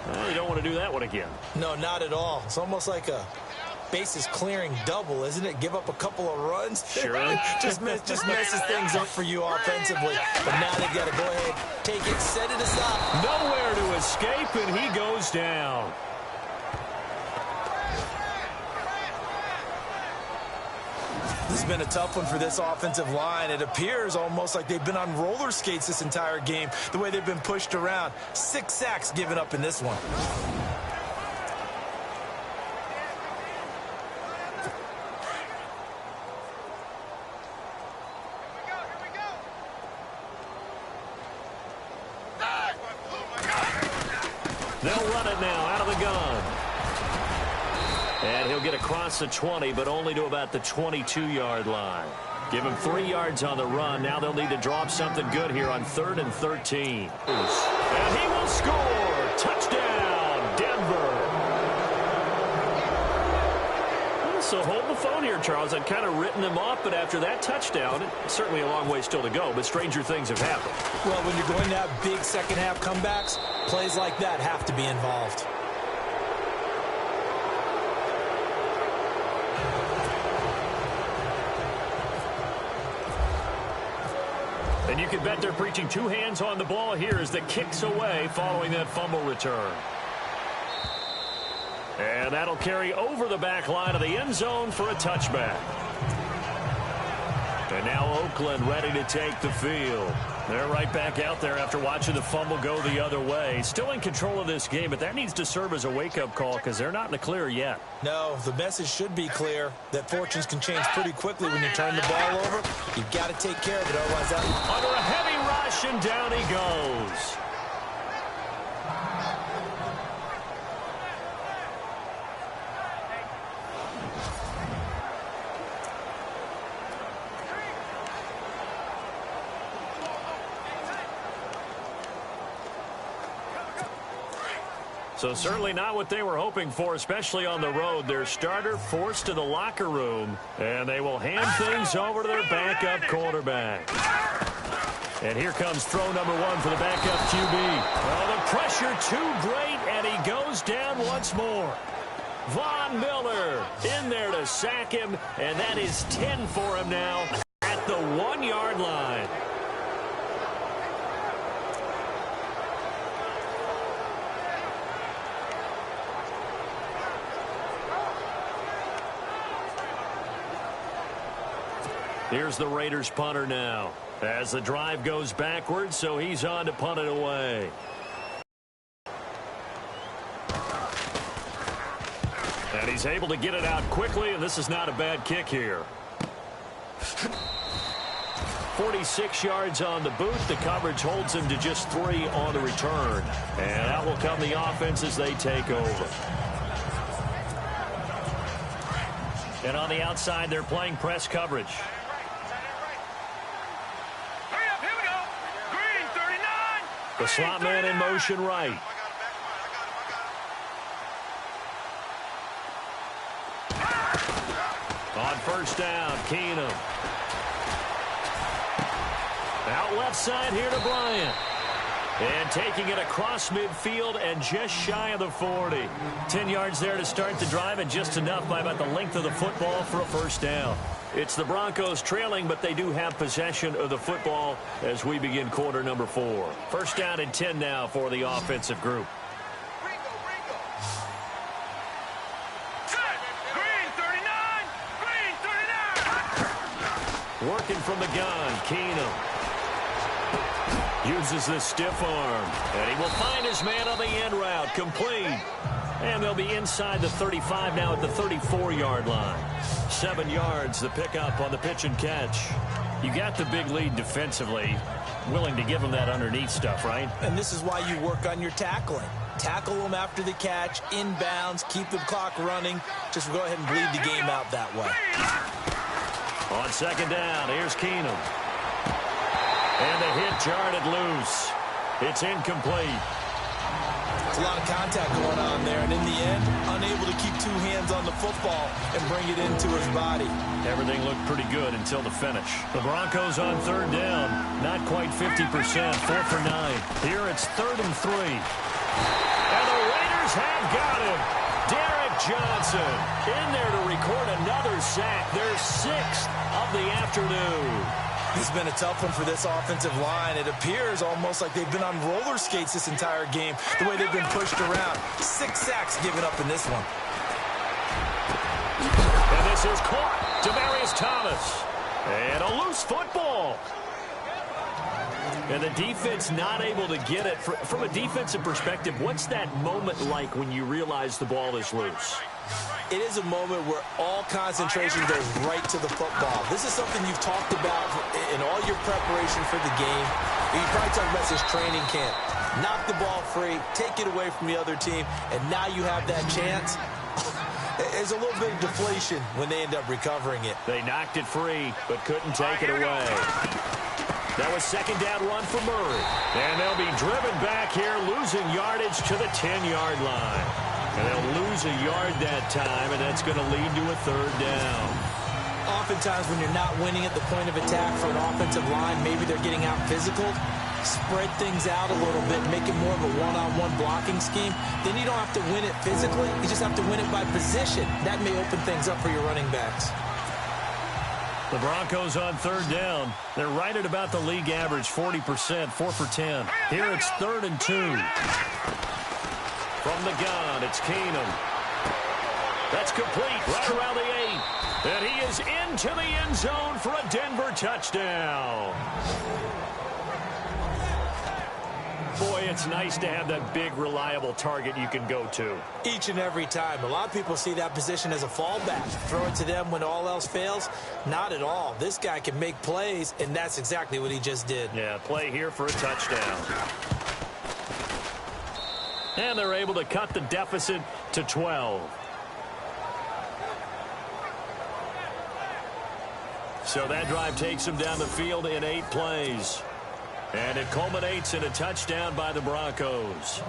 Well, you don't want to do that one again. No, not at all. It's almost like a bases clearing double, isn't it? Give up a couple of runs. Sure. just messes things up for you offensively. But now they've got to go ahead, take it, set it aside. Nowhere to escape, and he goes down. This has been a tough one for this offensive line. It appears almost like they've been on roller skates this entire game, the way they've been pushed around. 6 sacks given up in this one. They'll run it now out of the gun. And he'll get across the 20, but only to about the 22-yard line. Give him 3 yards on the run. Now they'll need to draw up something good here on 3rd and 13. And he will score. Touchdown, Denver. So hold the phone here, Charles. I'd kind of written them off, but after that touchdown, it's certainly a long way still to go, but stranger things have happened. Well, when you're going to have big second-half comebacks, plays like that have to be involved. And you can bet they're preaching 2 hands on the ball here as the kick's away following that fumble return. And that'll carry over the back line of the end zone for a touchback. And now Oakland ready to take the field. They're right back out there after watching the fumble go the other way. Still in control of this game, but that needs to serve as a wake-up call because they're not in the clear yet. No, the message should be clear that fortunes can change pretty quickly when you turn the ball over. You've got to take care of it, otherwise that... Under a heavy rush, and down he goes. So certainly not what they were hoping for, especially on the road. Their starter forced to the locker room, and they will hand things over to their backup quarterback. And here comes throw number 1 for the backup QB. Well, the pressure too great, and he goes down once more. Von Miller in there to sack him, and that is 10 for him now at the 1-yard line. Here's the Raiders punter now as the drive goes backwards, so he's on to punt it away. And he's able to get it out quickly, and this is not a bad kick here. 46 yards on the boot. The coverage holds him to just 3 on the return. And out will come the offense as they take over. And on the outside, they're playing press coverage. The slot man in motion right. On first down, Keenum. Out left side here to Bryant. And taking it across midfield and just shy of the 40. 10 yards there to start the drive, and just enough by about the length of the football for a first down. It's the Broncos trailing, but they do have possession of the football as we begin quarter number 4. First down and 10 now for the offensive group. Working from the gun, Keenum. Uses the stiff arm, and he will find his man on the end route, complete. And they'll be inside the 35 now at the 34-yard line. 7 yards, the pickup on the pitch and catch. You got the big lead defensively. Willing to give them that underneath stuff, right? And this is why you work on your tackling. Tackle them after the catch, inbounds, keep the clock running. Just go ahead and bleed the game out that way. On second down, here's Keenum. And the hit jarred it loose. It's incomplete. It's a lot of contact going on there, and in the end, unable to keep 2 hands on the football and bring it into his body. Everything looked pretty good until the finish. The Broncos on third down, not quite 50%, 4 for 9. Here it's 3rd and 3. And the Raiders have got him. Derek Johnson in there to record another sack, their 6th of the afternoon. It's been a tough one for this offensive line. It appears almost like they've been on roller skates this entire game, the way they've been pushed around. 6 sacks given up in this one. And this is caught. Demaryius Thomas. And a loose football. And the defense not able to get it. From a defensive perspective, what's that moment like when you realize the ball is loose? It is a moment where all concentration goes right to the football. This is something you've talked about in all your preparation for the game. You probably talked about this training camp. Knock the ball free, take it away from the other team, and now you have that chance. There's a little bit of deflation when they end up recovering it. They knocked it free, but couldn't take it away. That was second down run for Murray. And they'll be driven back here, losing yardage to the 10-yard line. And they'll lose a yard that time, and that's going to lead to a 3rd down. Oftentimes when you're not winning at the point of attack for an offensive line, maybe they're getting out physical, spread things out a little bit, make it more of a one-on-one blocking scheme. Then you don't have to win it physically. You just have to win it by position. That may open things up for your running backs. The Broncos on 3rd down. They're right at about the league average, 40%, 4 for 10. Here it's 3rd and 2. From the gun, it's Keenum. That's complete right around the 8. And he is into the end zone for a Denver touchdown. Boy, it's nice to have that big, reliable target you can go to. Each and every time. A lot of people see that position as a fallback. Throw it to them when all else fails. Not at all. This guy can make plays, and that's exactly what he just did. Yeah, play here for a touchdown. And they're able to cut the deficit to 12. So that drive takes them down the field in 8 plays. And it culminates in a touchdown by the Broncos.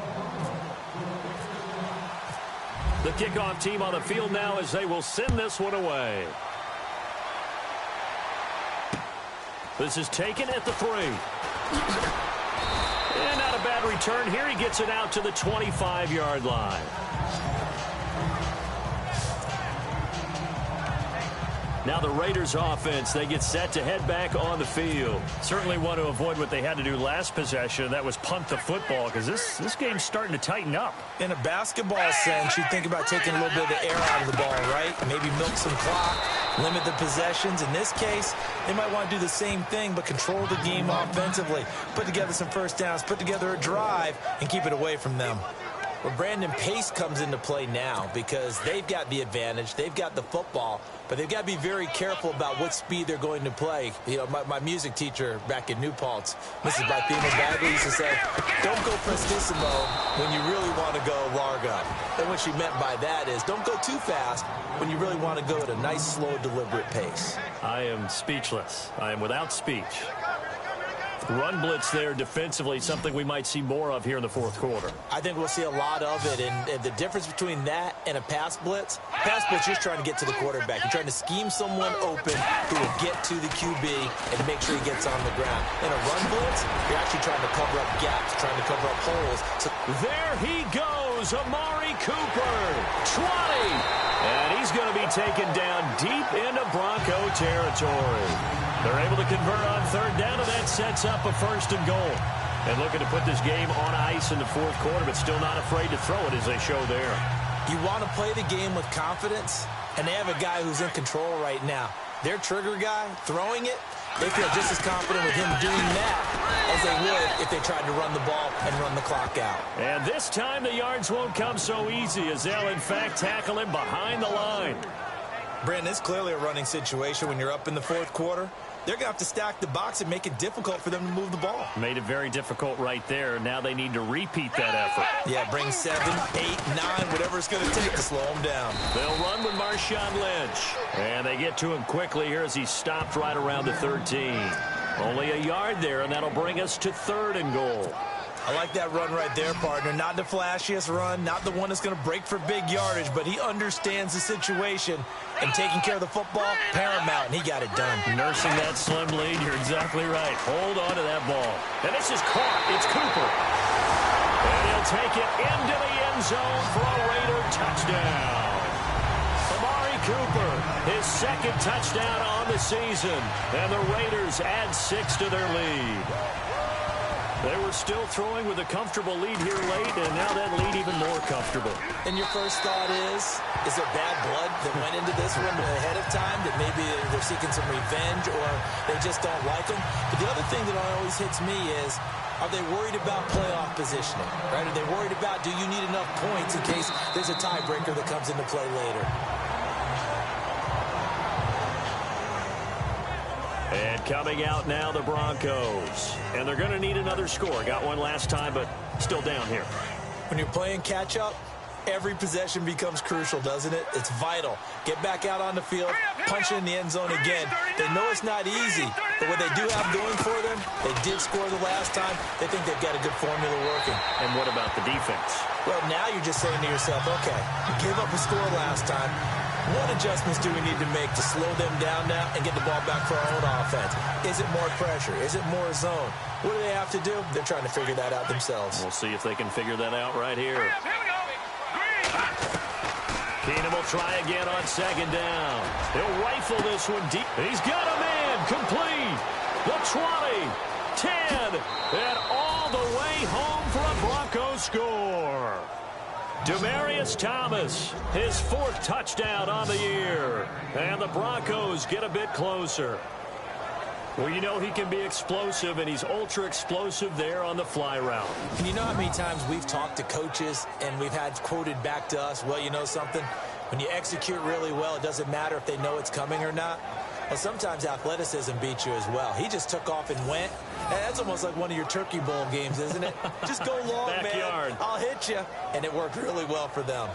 The kickoff team on the field now as they will send this one away. This is taken at the 3. And not a bad return here. He gets it out to the 25-yard line. Now the Raiders offense, they get set to head back on the field. Certainly want to avoid what they had to do last possession. That was punt the football, because this game's starting to tighten up. In a basketball sense, you think about taking a little bit of the air out of the ball, right? Maybe milk some clock, limit the possessions. In this case, they might want to do the same thing, but control the game offensively. Put together some first downs, put together a drive, and keep it away from them. Well, Brandon, pace comes into play now because they've got the advantage. They've got the football, but they've got to be very careful about what speed they're going to play. You know, my music teacher back in New Paltz, Mrs. Bythema Bagley, used to say, don't go prestissimo when you really want to go largo. And what she meant by that is don't go too fast when you really want to go at a nice, slow, deliberate pace. I am speechless. I am without speech. Run blitz there defensively, something we might see more of here in the fourth quarter. I think we'll see a lot of it, and the difference between that and a pass blitz, you're just trying to get to the quarterback. You're trying to scheme someone open who will get to the QB and make sure he gets on the ground. In a run blitz, you're actually trying to cover up gaps, trying to cover up holes. So there he goes, Amari Cooper, 20. And he's going to be taken down deep into Bronco territory. They're able to convert on third down, and that sets up a 1st and goal. And looking to put this game on ice in the fourth quarter, but still not afraid to throw it as they show there. You want to play the game with confidence, and they have a guy who's in control right now. Their trigger guy, throwing it, they feel just as confident with him doing that as they would if they tried to run the ball and run the clock out. And this time the yards won't come so easy as they'll, in fact, tackle him behind the line. Brandon, it's clearly a running situation when you're up in the fourth quarter. They're going to have to stack the box and make it difficult for them to move the ball. Made it very difficult right there. Now they need to repeat that effort. Yeah, bring 7, 8, 9, whatever it's going to take to slow them down. They'll run with Marshawn Lynch. And they get to him quickly here as he stopped right around the 13. Only a yard there, and that'll bring us to 3rd and goal. I like that run right there, partner. Not the flashiest run, not the one that's going to break for big yardage, but he understands the situation, and taking care of the football, paramount, and he got it done. Nursing that slim lead, you're exactly right. Hold on to that ball. And this is caught. It's Cooper. And he'll take it into the end zone for a Raider touchdown. Amari Cooper, his 2nd touchdown on the season, and the Raiders add 6 to their lead. They were still throwing with a comfortable lead here late, and now that lead even more comfortable. And your first thought is there bad blood that went into this one ahead of time, that maybe they're seeking some revenge or they just don't like them? But the other thing that always hits me is, are they worried about playoff positioning? Right? Are they worried about, do you need enough points in case there's a tiebreaker that comes into play later? And coming out now, the Broncos. And they're going to need another score. Got one last time, but still down here. When you're playing catch-up, every possession becomes crucial, doesn't it? It's vital. Get back out on the field, punch it in the end zone again. They know it's not easy, but what they do have going for them, they did score the last time. They think they've got a good formula working. And what about the defense? Well, now you're just saying to yourself, okay, we gave up a score last time. What adjustments do we need to make to slow them down now and get the ball back for our own offense? Is it more pressure? Is it more zone? What do they have to do? They're trying to figure that out themselves. We'll see if they can figure that out right here. Here we go. Keenum will try again on 2nd down. He'll rifle this one deep. He's got a man complete. The 20, 10, and all the way home for a Broncos score. Demaryius Thomas, his 4th touchdown on the year. And the Broncos get a bit closer. Well, you know he can be explosive, and he's ultra-explosive there on the fly route. And you know how many times we've talked to coaches and we've had quoted back to us, well, you know something? When you execute really well, it doesn't matter if they know it's coming or not. Well, sometimes athleticism beats you as well. He just took off and went. That's almost like one of your Turkey Bowl games, isn't it? Just go long, Backyard. man. I'll hit you. And it worked really well for them.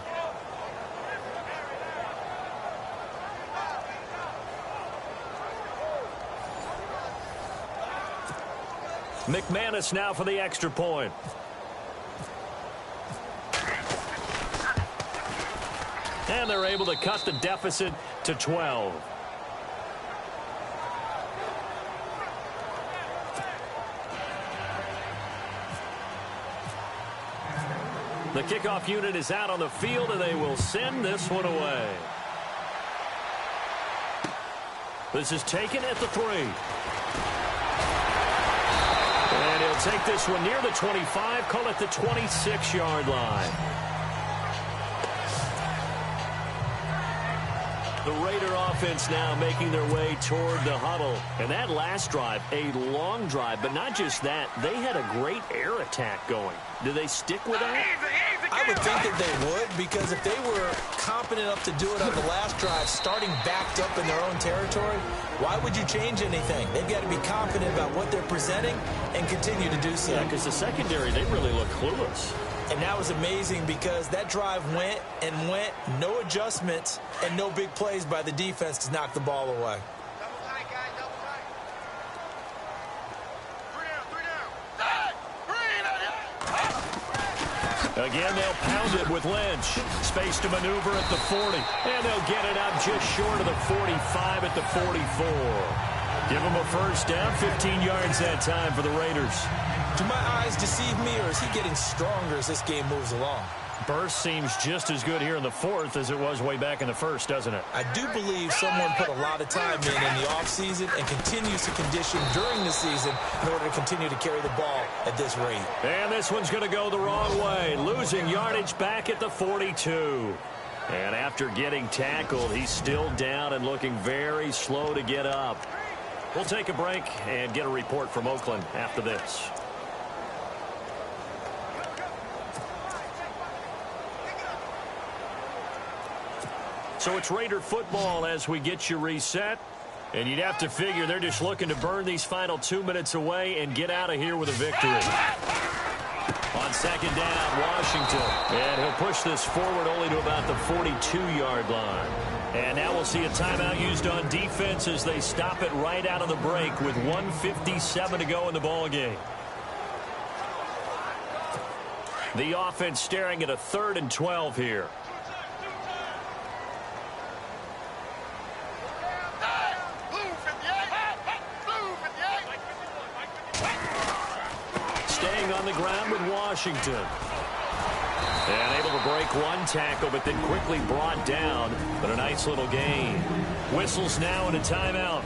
McManus now for the extra point. And they're able to cut the deficit to 12. The kickoff unit is out on the field, and they will send this one away. This is taken at the 3. And he'll take this one near the 25, call it the 26-yard line. The Raider offense now making their way toward the huddle. And that last drive, a long drive, but not just that, they had a great air attack going. Do they stick with that? I would think that they would, because if they were competent enough to do it on the last drive, starting backed up in their own territory, why would you change anything? They've got to be confident about what they're presenting and continue to do so. Yeah, because the secondary, they really look clueless. And that was amazing because that drive went and went, no adjustments, and no big plays by the defense to knock the ball away. Double tight, guys, double tight. Again, they'll pound it with Lynch. Space to maneuver at the 40. And they'll get it up just short of the 45 at the 44. Give them a first down, 15 yards that time for the Raiders. Do my eyes deceive me, or is he getting stronger as this game moves along? Burst seems just as good here in the 4th as it was way back in the 1st, doesn't it? I do believe someone put a lot of time in the offseason and continues to condition during the season in order to continue to carry the ball at this rate. And this one's going to go the wrong way, losing yardage back at the 42. And after getting tackled, he's still down and looking very slow to get up. We'll take a break and get a report from Oakland after this. So it's Raider football as we get you reset. And you'd have to figure they're just looking to burn these final 2 minutes away and get out of here with a victory. On second down, Washington. And he'll push this forward only to about the 42-yard line. And now we'll see a timeout used on defense as they stop it right out of the break with 1:57 to go in the ball game. The offense staring at a 3rd and 12 here. Staying on the ground with Washington. And able to break one tackle, but then quickly brought down. But a nice little gain. Whistles now and a timeout.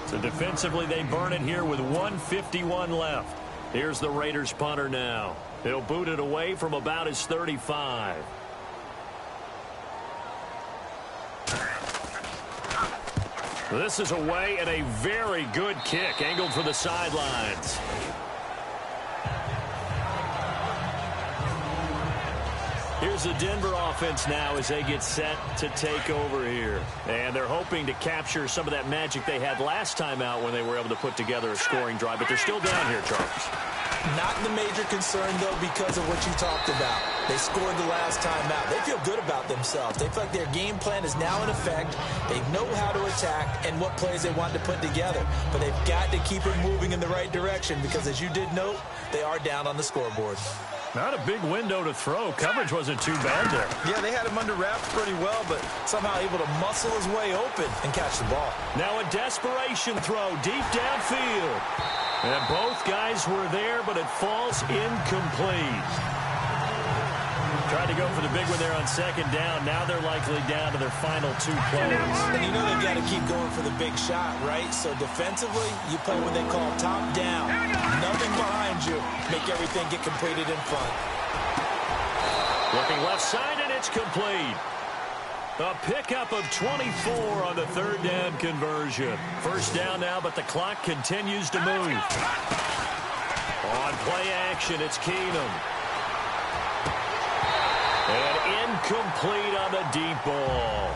So defensively, they burn it here with 1:51 left. Here's the Raiders punter now. He'll boot it away from about his 35. This is away and a very good kick angled for the sidelines. Here's the Denver offense now as they get set to take over here. And they're hoping to capture some of that magic they had last time out when they were able to put together a scoring drive. But they're still down here, Charles. Not the major concern, though, because of what you talked about. They scored the last time out. They feel good about themselves. They feel like their game plan is now in effect. They know how to attack and what plays they want to put together. But they've got to keep it moving in the right direction because, as you did note, they are down on the scoreboard. Not a big window to throw. Coverage wasn't too bad there. Yeah, they had him under wraps pretty well, but somehow able to muscle his way open and catch the ball. Now a desperation throw deep downfield. And both guys were there, but it falls incomplete. Tried to go for the big one there on second down. Now they're likely down to their final 2 plays. And you know they've got to keep going for the big shot, right? So defensively, you play what they call top down. Nothing behind you. Make everything get completed in front. Looking left side, and it's complete. A pickup of 24 on the 3rd down conversion. First down now, but the clock continues to move. On play action, it's Keenum. And incomplete on the deep ball.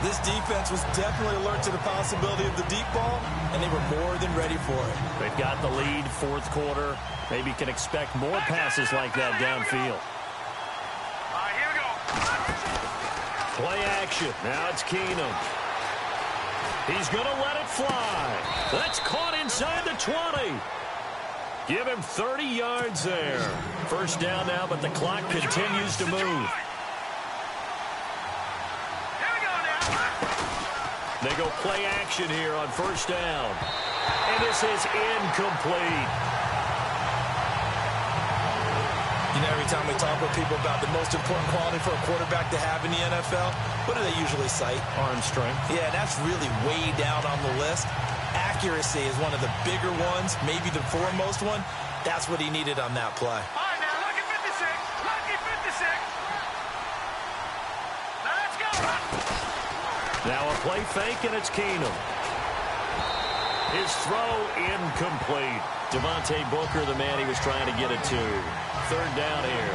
This defense was definitely alert to the possibility of the deep ball, and they were more than ready for it. They've got the lead, 4th quarter. Maybe can expect more passes like that downfield. Here we go. Play action. Now it's Keenum. He's going to let it fly. That's caught inside the 20. Give him 30 yards there. First down now, but the clock continues to move. They go play action here on first down. And this is incomplete. You know, every time we talk with people about the most important quality for a quarterback to have in the NFL, what do they usually cite? Arm strength. Yeah, that's really way down on the list. Accuracy is one of the bigger ones, maybe the foremost one. That's what he needed on that play. All right, now, lucky 56. Lucky 56. Now, let's go. Now a play fake, and it's Keenum. His throw incomplete. Devontae Booker, the man he was trying to get it to. Third down here.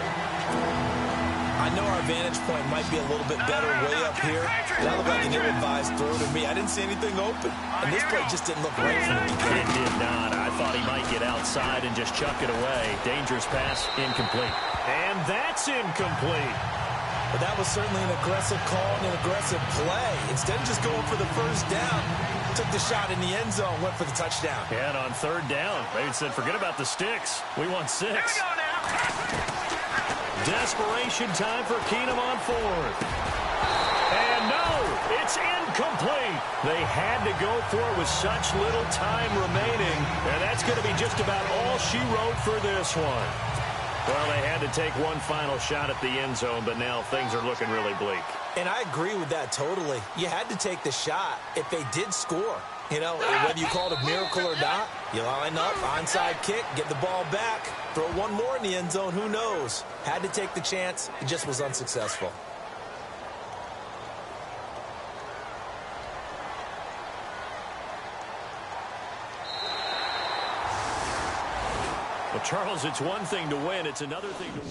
I know our vantage point might be a little bit better way up here. That looked like an ill-advised throw to me. I didn't see anything open. And this play just didn't look right from the beginning. It did not. I thought he might get outside and just chuck it away. Dangerous pass, incomplete. And that's incomplete. But that was certainly an aggressive call and an aggressive play. Instead of just going for the first down, took the shot in the end zone, went for the touchdown. And on third down, they said, forget about the sticks. We want 6. Here we go now. Desperation time for Keenum on fourth. And no, it's incomplete. They had to go for it with such little time remaining. And that's going to be just about all she wrote for this one. Well, they had to take one final shot at the end zone, but now things are looking really bleak. And I agree with that totally. You had to take the shot if they did score. You know, whether you call it a miracle or not, you line up, onside kick, get the ball back, throw one more in the end zone, who knows? Had to take the chance. It just was unsuccessful. Well, Charles, it's one thing to win. It's another thing to win.